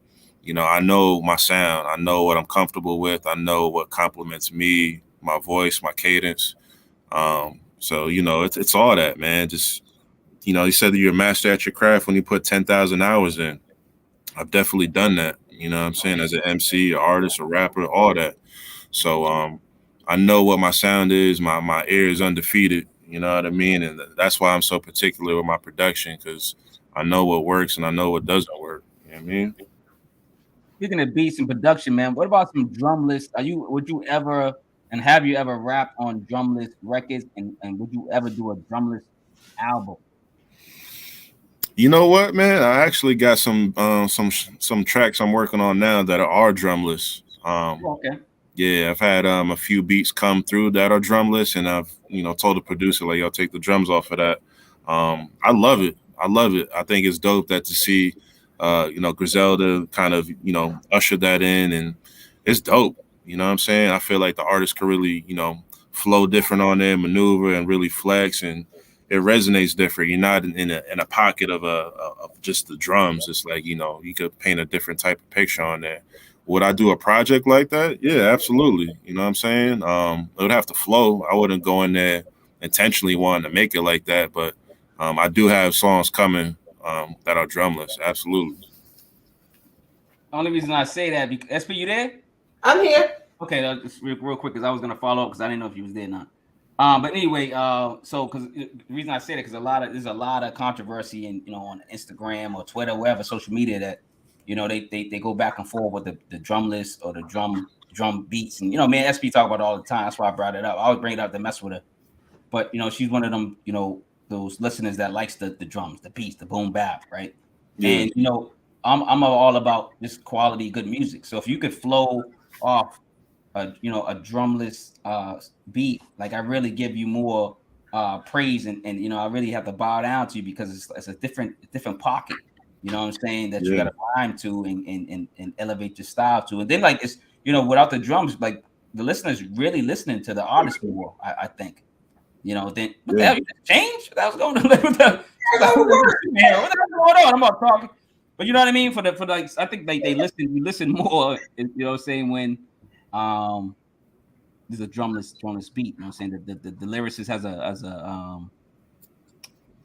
I know my sound. I know what I'm comfortable with. I know what compliments me, my voice, my cadence. So, it's all that, man. Just, you said that you're a master at your craft when you put 10,000 hours in. I've definitely done that. You know what I'm saying? As an MC, an artist, a rapper, all that. So I know what my sound is. My ear is undefeated. You know what I mean? And that's why I'm so particular with my production, because I know what works and I know what doesn't work. You know what I mean? Speaking of beats and production, man, what about some drumless? Would you ever, and have you ever rapped on drumless records? And would you ever do a drumless album? You know what, man? I actually got some tracks I'm working on now that are drumless. Okay. Yeah, I've had a few beats come through that are drumless, and I've told the producer like, "Yo, take the drums off of that." I love it. I think it's dope that to see, Griselda kind of usher that in, and it's dope. You know what I'm saying? I feel like the artist could really flow different on there, maneuver, and really flex, and it resonates different. You're not in a pocket of just the drums. It's like you could paint a different type of picture on there. Would I do a project like that? Yeah, absolutely. You know what I'm saying? It would have to flow. I wouldn't go in there intentionally wanting to make it like that, but I do have songs coming that are drumless. Absolutely. Only reason I say that because SP, you there? I'm here. Okay, just real quick because I was gonna follow up because I didn't know if you was there or not. But anyway, so because the reason I say that because there's a lot of controversy in on Instagram or Twitter, wherever social media that they go back and forth with the drumless or the drum beats, and me and SP talk about it all the time. That's why I brought it up. I always bring it up to mess with her, but she's one of them those listeners that likes the drums, the beats, the boom bap, right? Yeah. And I'm all about just quality, good music. So if you could flow off a drumless beat, like I really give you more praise, and I really have to bow down to you because it's a different pocket. You know what I'm saying? That you got to rhyme to and elevate your style to. And then like it's without the drums, like the listeners really listening to the artist more. I think. Then what the hell you changed? That was going on. What the hell's going on? I'm not talking. But you know what I mean? For like, I think like you listen more. Saying when there's a drumless beat. You know what I'm saying? The lyricist has a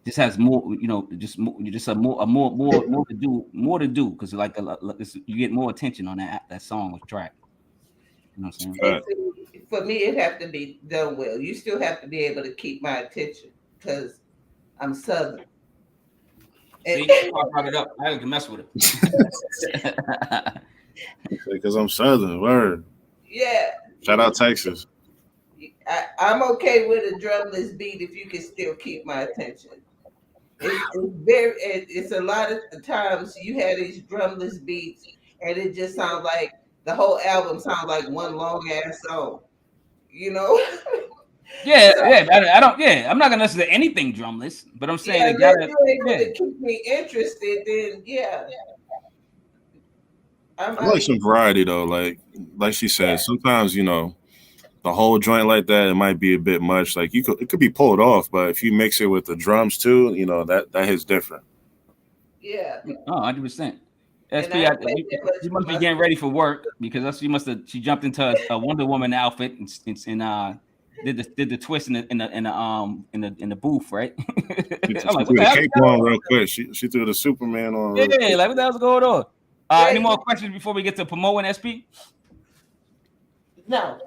just has more, just more to do because like you get more attention on that song or track. You know what I'm saying? For me, it have to be done well. You still have to be able to keep my attention because I'm Southern. See, I brought it up. I can mess with it. Because I'm Southern, word. Yeah. Shout out Texas. I'm okay with a drumless beat if you can still keep my attention. It's a lot of times you have these drumless beats and it just sounds like the whole album sounds like one long ass song. Yeah, So, yeah. I don't. Yeah, I'm not gonna listen to anything drumless, but I'm saying it unless gotta. you're able Yeah. to keep me interested, then yeah, I I like might. some variety though. Like she said, sometimes the whole joint like that, it might be a bit much. Like it could be pulled off, but if you mix it with the drums too, that hits different. Yeah, Oh, 100%. and SP, I ain't played that much you for must be myself. getting ready for work because she jumped into a Wonder Woman outfit and did the twist in the booth, right? I'm She like, what threw the the hell is cape going on on? real quick. She threw the Superman on real Yeah, quick. like what the hell's going on? Any Wait, more questions before we get to promoting SP? no.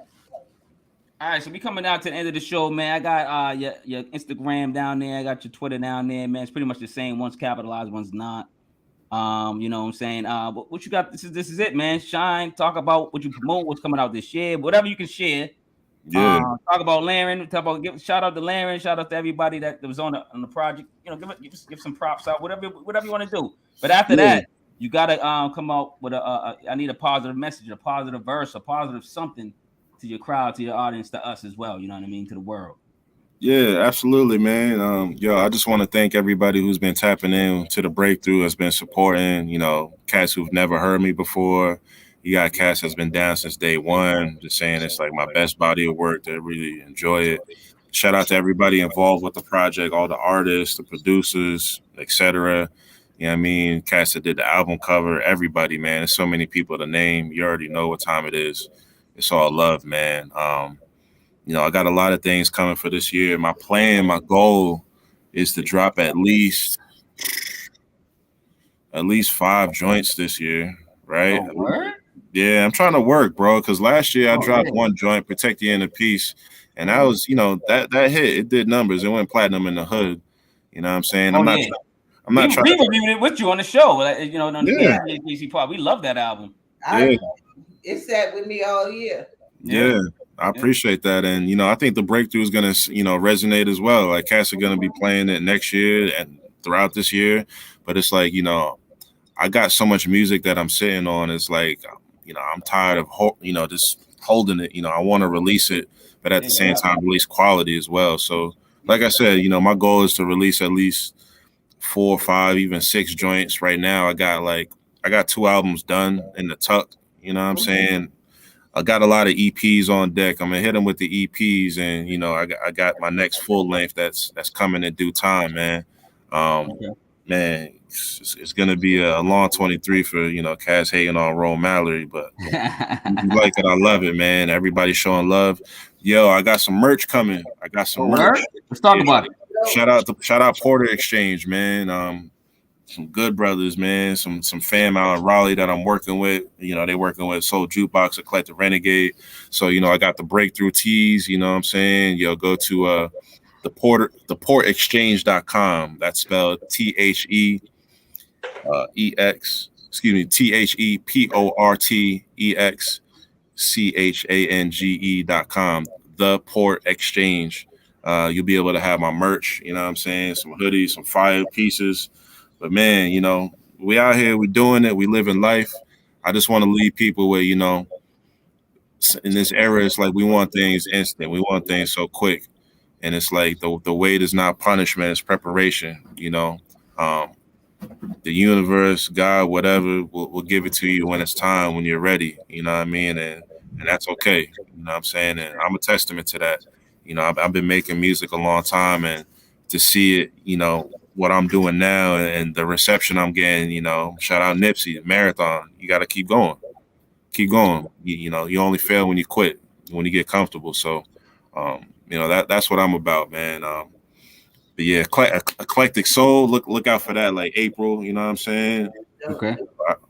All right, so we coming out to the end of the show, man. I got your Instagram down there. I got your Twitter down there, man. It's pretty much the same. One's capitalized, one's not. You know what I'm saying? What you got? This is it, man. Shine. Talk about what you promote, what's coming out this year, whatever you can share. Yeah, Talk about Larrin. Talk about shout out to Larrin. Shout out to everybody that was on the project. You know, give some props out. Whatever you want to do. But after yeah, that, you gotta come out with I need a positive message, a positive verse, a positive something to your crowd, to your audience, to us as well. You know what I mean? To the world. yeah. Absolutely, man. Yo, I just want to thank everybody who's been tapping in to the breakthrough, has been supporting. Cats who've never heard me before. You got cats that's been down since day one. Just saying it's like my best body of work. They really enjoy it. Shout out to everybody involved with the project, all the artists, the producers, etc. You know what I mean? Cats that did the album cover, everybody, man. There's so many people to name. You already know what time it is. It's all love, man. I got a lot of things coming for this year. My goal is to drop at least 5 joints this year, right? Oh, word? Yeah, I'm trying to work, bro. Because last year I Oh, dropped yeah. one joint, "Protect the Inner Peace," and that was, that hit. It did numbers. It went platinum in the hood. You know what I'm saying? Oh, yeah. I'm We not trying. reviewed it with you on the show. Like, on the Yeah, THHC part. We love that album. yeah, It sat with me all year. Yeah. yeah. I appreciate that, and I think the breakthrough is gonna, resonate as well. Like cats are gonna be playing it next year and throughout this year, but it's like I got so much music that I'm sitting on. It's like, I'm tired of, just holding it. I want to release it, but at the same time, release quality as well. So, like I said, my goal is to release at least 4, 5, even 6 joints. Right now, I got 2 albums done in the tuck. You know what I'm saying? I got a lot of EPs on deck. I'm gonna hit them with the EPs, and I got my next full length that's coming in due time, man. Okay. Man, it's gonna be a long 23 for Cass hating on Mallory, but if you like it, I love it, man. Everybody showing love. Yo, I got some merch coming. I got some Oh, merch. word? Let's talk Yeah. about it. Shout out Porter Exchange, man. Some good brothers, man. Some fam out in Raleigh that I'm working with. They working with Soul Jukebox, Eclectic Renegade. So I got the breakthrough tees. You know what I'm saying? Go to theportexchange.com. That's spelled THEEX. Excuse me, THEPORTEXCHANGE.com. The Port Exchange. You'll be able to have my merch. You know what I'm saying? Some hoodies, some fire pieces. But man, we out here, we doing it, we living life. I just want to leave people with, in this era, it's like we want things instant. We want things so quick. And it's like the wait is not punishment, it's preparation, Um, the universe, God, whatever, will give it to you when it's time, when you're ready. You know what I mean? And that's okay. You know what I'm saying? And I'm a testament to that. I've been making music a long time, and to see it, what I'm doing now and the reception I'm getting, shout out Nipsey, Marathon. You got to keep going. Keep going. You only fail when you quit, when you get comfortable. So, that's what I'm about, man. But yeah, Eclectic Soul. Look out for that, like April. You know what I'm saying? Okay.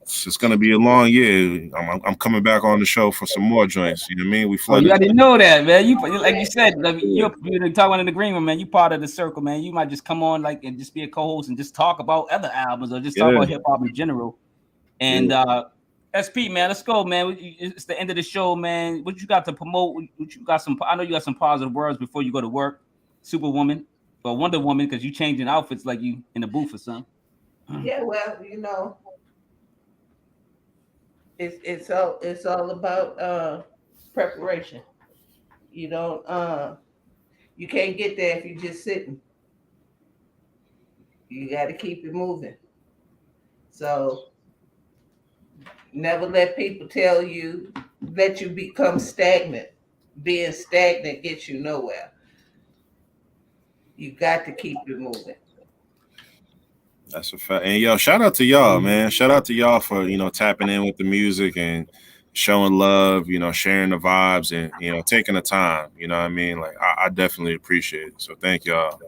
It's gonna be a long year. I'm coming back on the show for some more joints. You know what I mean? We Oh, you flooded. already know that, man. You like you said, you're talking in the green room, man. You part of the circle, man. You might just come on and just be a co-host and just talk about other albums or just talk about hip hop in general. And SP, man, let's go, man. It's the end of the show, man. What you got to promote? What you got I know you got some positive words before you go to work. Superwoman or Wonder Woman, because you changing outfits like you in the booth or something. Yeah, well, it's all about preparation. You don't You can't get there if you're just sitting. You got to keep it moving. So never let people let you become stagnant. Being stagnant gets you nowhere. You got to keep it moving. That's a fact. And yo, shout out to y'all, man. Shout out to y'all for, tapping in with the music and showing love, sharing the vibes and, taking the time. You know what I mean? Like, I definitely appreciate it. So thank y'all.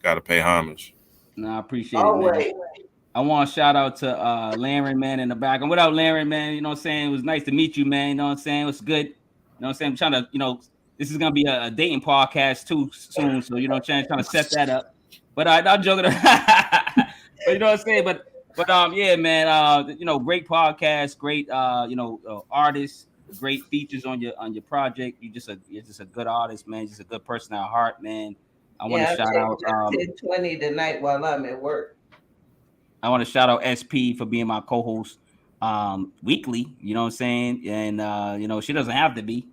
Got to pay homage. No, I appreciate it, man. I want to shout out to Larrin, man, in the back. And without Larrin, man, you know what I'm saying? It was nice to meet you, man. You know what I'm saying? It was good. You know what I'm saying? I'm trying to, this is going to be a dating podcast too soon. So, you know what I'm saying? Trying to set that up. But I'm joking. But you know what I'm saying? But yeah, man, great podcast, great, artist, great features on your project. You're just a good artist, man. Just a good person at heart, man. I want to shout out 10:20 tonight while I'm at work. I want to shout out SP for being my co-host weekly, you know what I'm saying? And she doesn't have to be,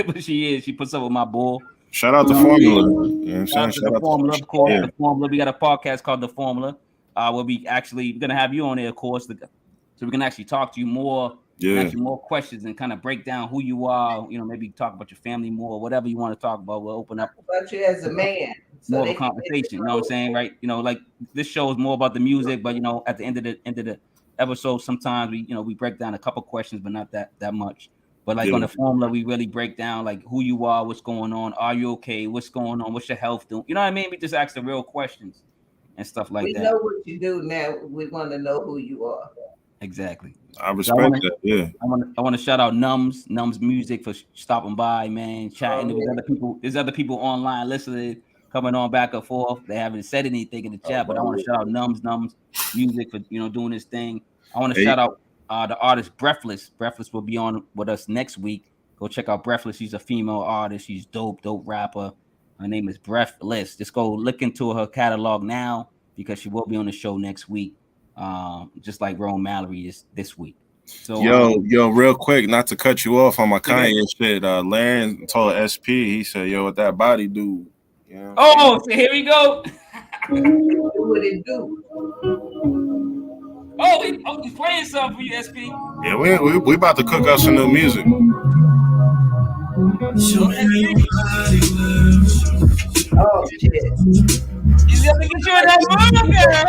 but she is. She puts up with my bull. Shout out to Formula. You know what I'm saying? Shout out to Formula, of course. Yeah. The Formula. We got a podcast called The Formula. We'll be actually going to have you on there, of course, so we can actually talk to you more, actually more questions and kind of break down who you are, maybe talk about your family more, whatever you want to talk about. We'll open up about you as a man. More of a conversation, you know what I'm saying, right? Like this show is more about the music, but at the end of the episode, sometimes we break down a couple questions, but not that much. But like on the Formula, we really break down like who you are, what's going on, are you okay, what's going on, what's your health doing? You know what I mean? We just ask the real questions and stuff like that. We know what you do now. We want to know who you are. Exactly. I respect that. Yeah. I want to shout out Numbz Music for stopping by, man, chatting. There's other people online listening, coming on back and forth. They haven't said anything in the chat, but I want to shout out Numbz Music for doing this thing. I want to shout out the artist Breathless. Breathless will be on with us next week. Go check out Breathless. She's a female artist. She's dope rapper. Her name is Breathless. Just go look into her catalog now because she will be on the show next week. Just like Mallory this week. So yo, real quick, not to cut you off on my Kanye shit. Larrin told SP, he said, "Yo, what that body do?" So here we go. Do what it do. He's playing something for you, SP. Yeah, we about to cook up some new music. Oh shit. He's gonna get you in that mood, girl.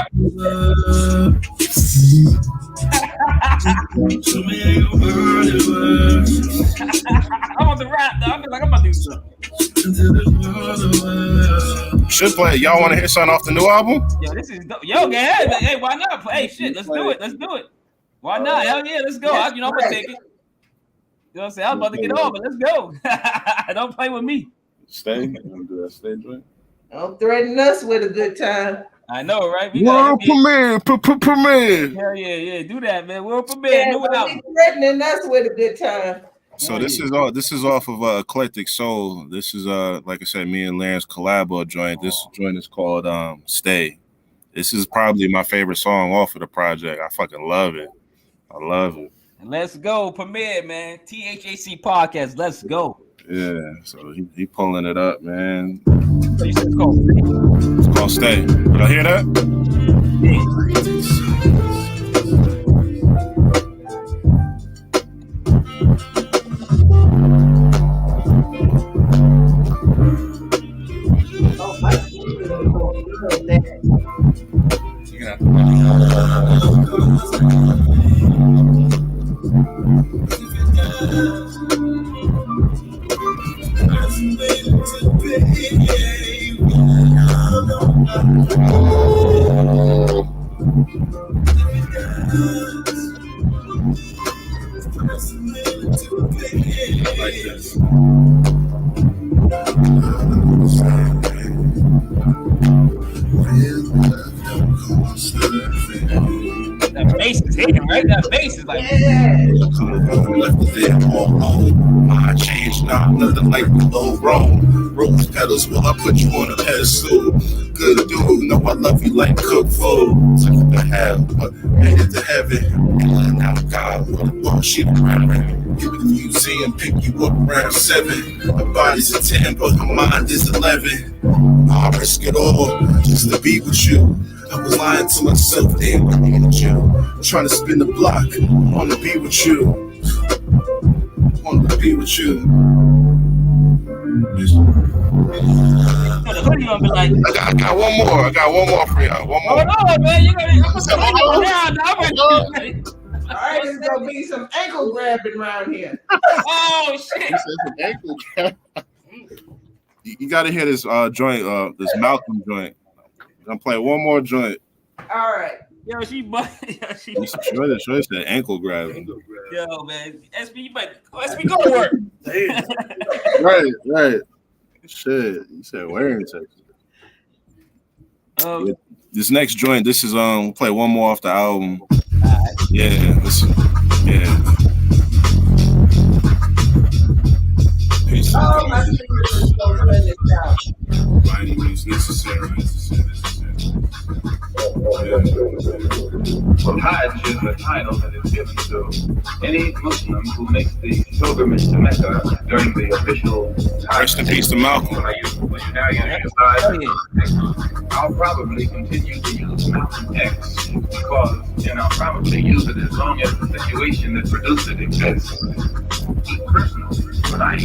I want the rap, though. I feel like I'm about to do something. Should play. Y'all want to hear something off the new album? Yo, this is dope. Yo, hey, why not? Hey, shit, let's do it. Why not? Hell yeah, let's go. I'm gonna take it. You know what I'm saying? I was about to get on, but let's go. Don't play with me. Stay. You want to do that stay joint? Don't threaten us with a good time. I know, right? World premiere. Hell yeah, do that, man. World premiere. He's threatening us with a good time. So this is off of Eclectic Soul. This is like I said, me and Larrin's collabo joint. This joint is called Stay. This is probably my favorite song off of the project. I fucking love it. I love it. Let's go, premiere, man. THHC podcast. Let's go. Yeah, so he pulling it up, man. So you said it's called Stay? It's called Stay. Did I hear that? Oh, my God. That bass is Damn, right? That bass is like. Left there all alone. My change now, nothing like the low roll. Rose petals, will I put you on a pedestal? Good dude, know I love you like cook food. Took it to hell, but made it to heaven. And now God, what a bullshit around. Give it a museum, pick you up around 7. My body's a 10, but my mind is 11. I risk it all just to be with you. I was lying to myself, damn, I wanted you. I'm trying to spin the block, I wanna be with you. I wanna be with you. The hoodie gonna be like, I got one more for y'all. One more. hold on, man. You gotta put the hoodie Hold on. down. All right, there's gonna be some ankle grabbing around here. Oh shit! You gotta hear this joint, this Malcolm joint. I'm gonna play one more joint. All right. Yo, she Show that ankle grabbing. Yo, man. SB, you better SB go to work. Right. Shit, you said where in Texas? This next joint, this is we'll play one more off the album. Yeah. Peace. Oh, my fingers is so running this out. By any means necessary. Well, Hajj is the title that is given to any Muslim who makes the pilgrimage to Mecca during the official Hajj. Rest in peace to Malcolm. I'll probably continue to use Malcolm X because, I'll probably use it as long as the situation that produced it exists. Personal, but I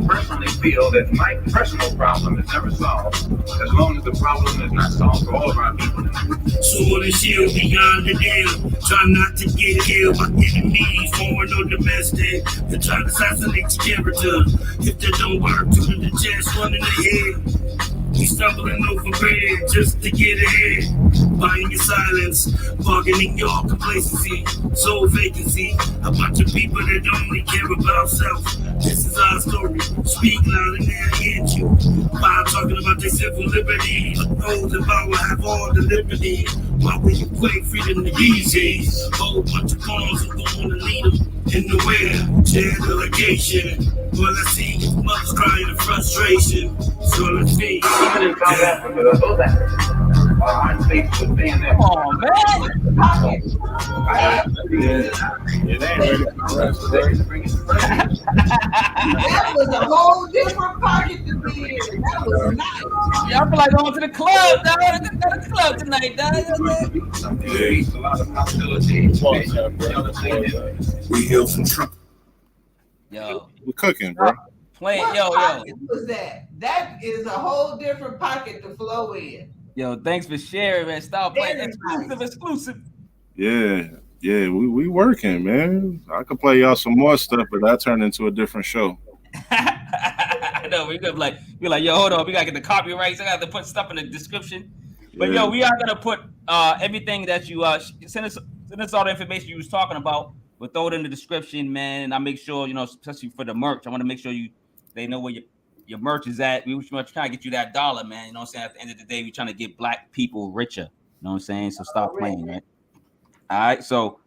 personally feel that my personal problem is never solved as long as the problem is not solved for all of our people. Sword and shield beyond the deal. Try not to get killed by enemies, foreign or domestic. They try to assassinate your character. If that don't work, two to the chest, one in the head. We stumbling over bread just to get ahead. Buying your silence, bargaining your complacency. Soul vacancy, a bunch of people that only care about self. This is our story. Speak loud and they'll hear you. While talking about their civil liberty, those in power have all the liberty. Why will you equate freedom to easy? Whole bunch of bombs who going to lead them in the way. Share delegation. All I see is mothers crying in frustration. So let's see. Even in South Africa, those Africans are faced with being there. Oh man! That was a whole different pocket to be in. That was nice. Yeah, I feel like going to the club, dog. Go to the club tonight, dog. Something that faced a lot of hostility. We heal from Trump. Yo, We're cooking, bro. playing, What yo. pocket was that? That is a whole different pocket to flow in. Yo, thanks for sharing, man. Stop playing. Very Exclusive. Yeah, we working, man. I could play y'all some more stuff, but that turned into a different show. I know we're gonna be like, yo, hold on, we gotta get the copyrights. I got to put stuff in the description. But Yeah. yo, we are gonna put everything that you send us all the information you was talking about. We'll throw it in the description, man. And I make sure, especially for the merch, I want to make sure they know where your merch is at. We trying to get you that dollar, man. You know what I'm saying? At the end of the day, we're trying to get black people richer. You know what I'm saying? So stop playing, man. All right. So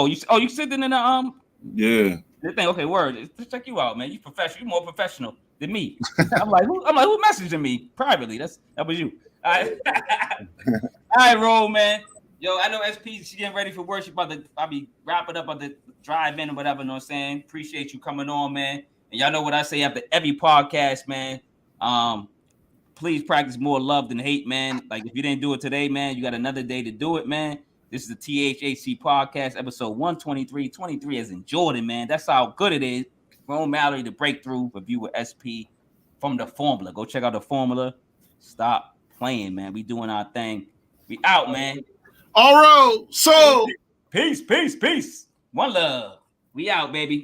you sitting in the Yeah. the thing. Okay, word. Let's check you out, man. You professional. You more professional than me. I'm like, who messaging me privately? That was you. All right. All right, roll, man. Yo, I know SP, she getting ready for work. She I'll be wrapping up on the drive in or whatever, you know what I'm saying? Appreciate you coming on, man. And y'all know what I say after every podcast, man. Please practice more love than hate, man. Like, if you didn't do it today, man, you got another day to do it, man. This is the THHC podcast, episode 123. 23 as in Jordan, man. That's how good it is. From Mallory, the breakthrough review with SP from the formula. Go check out the formula. Stop playing, man. We doing our thing. We out, man. All right, so Peace. One love. We out, baby.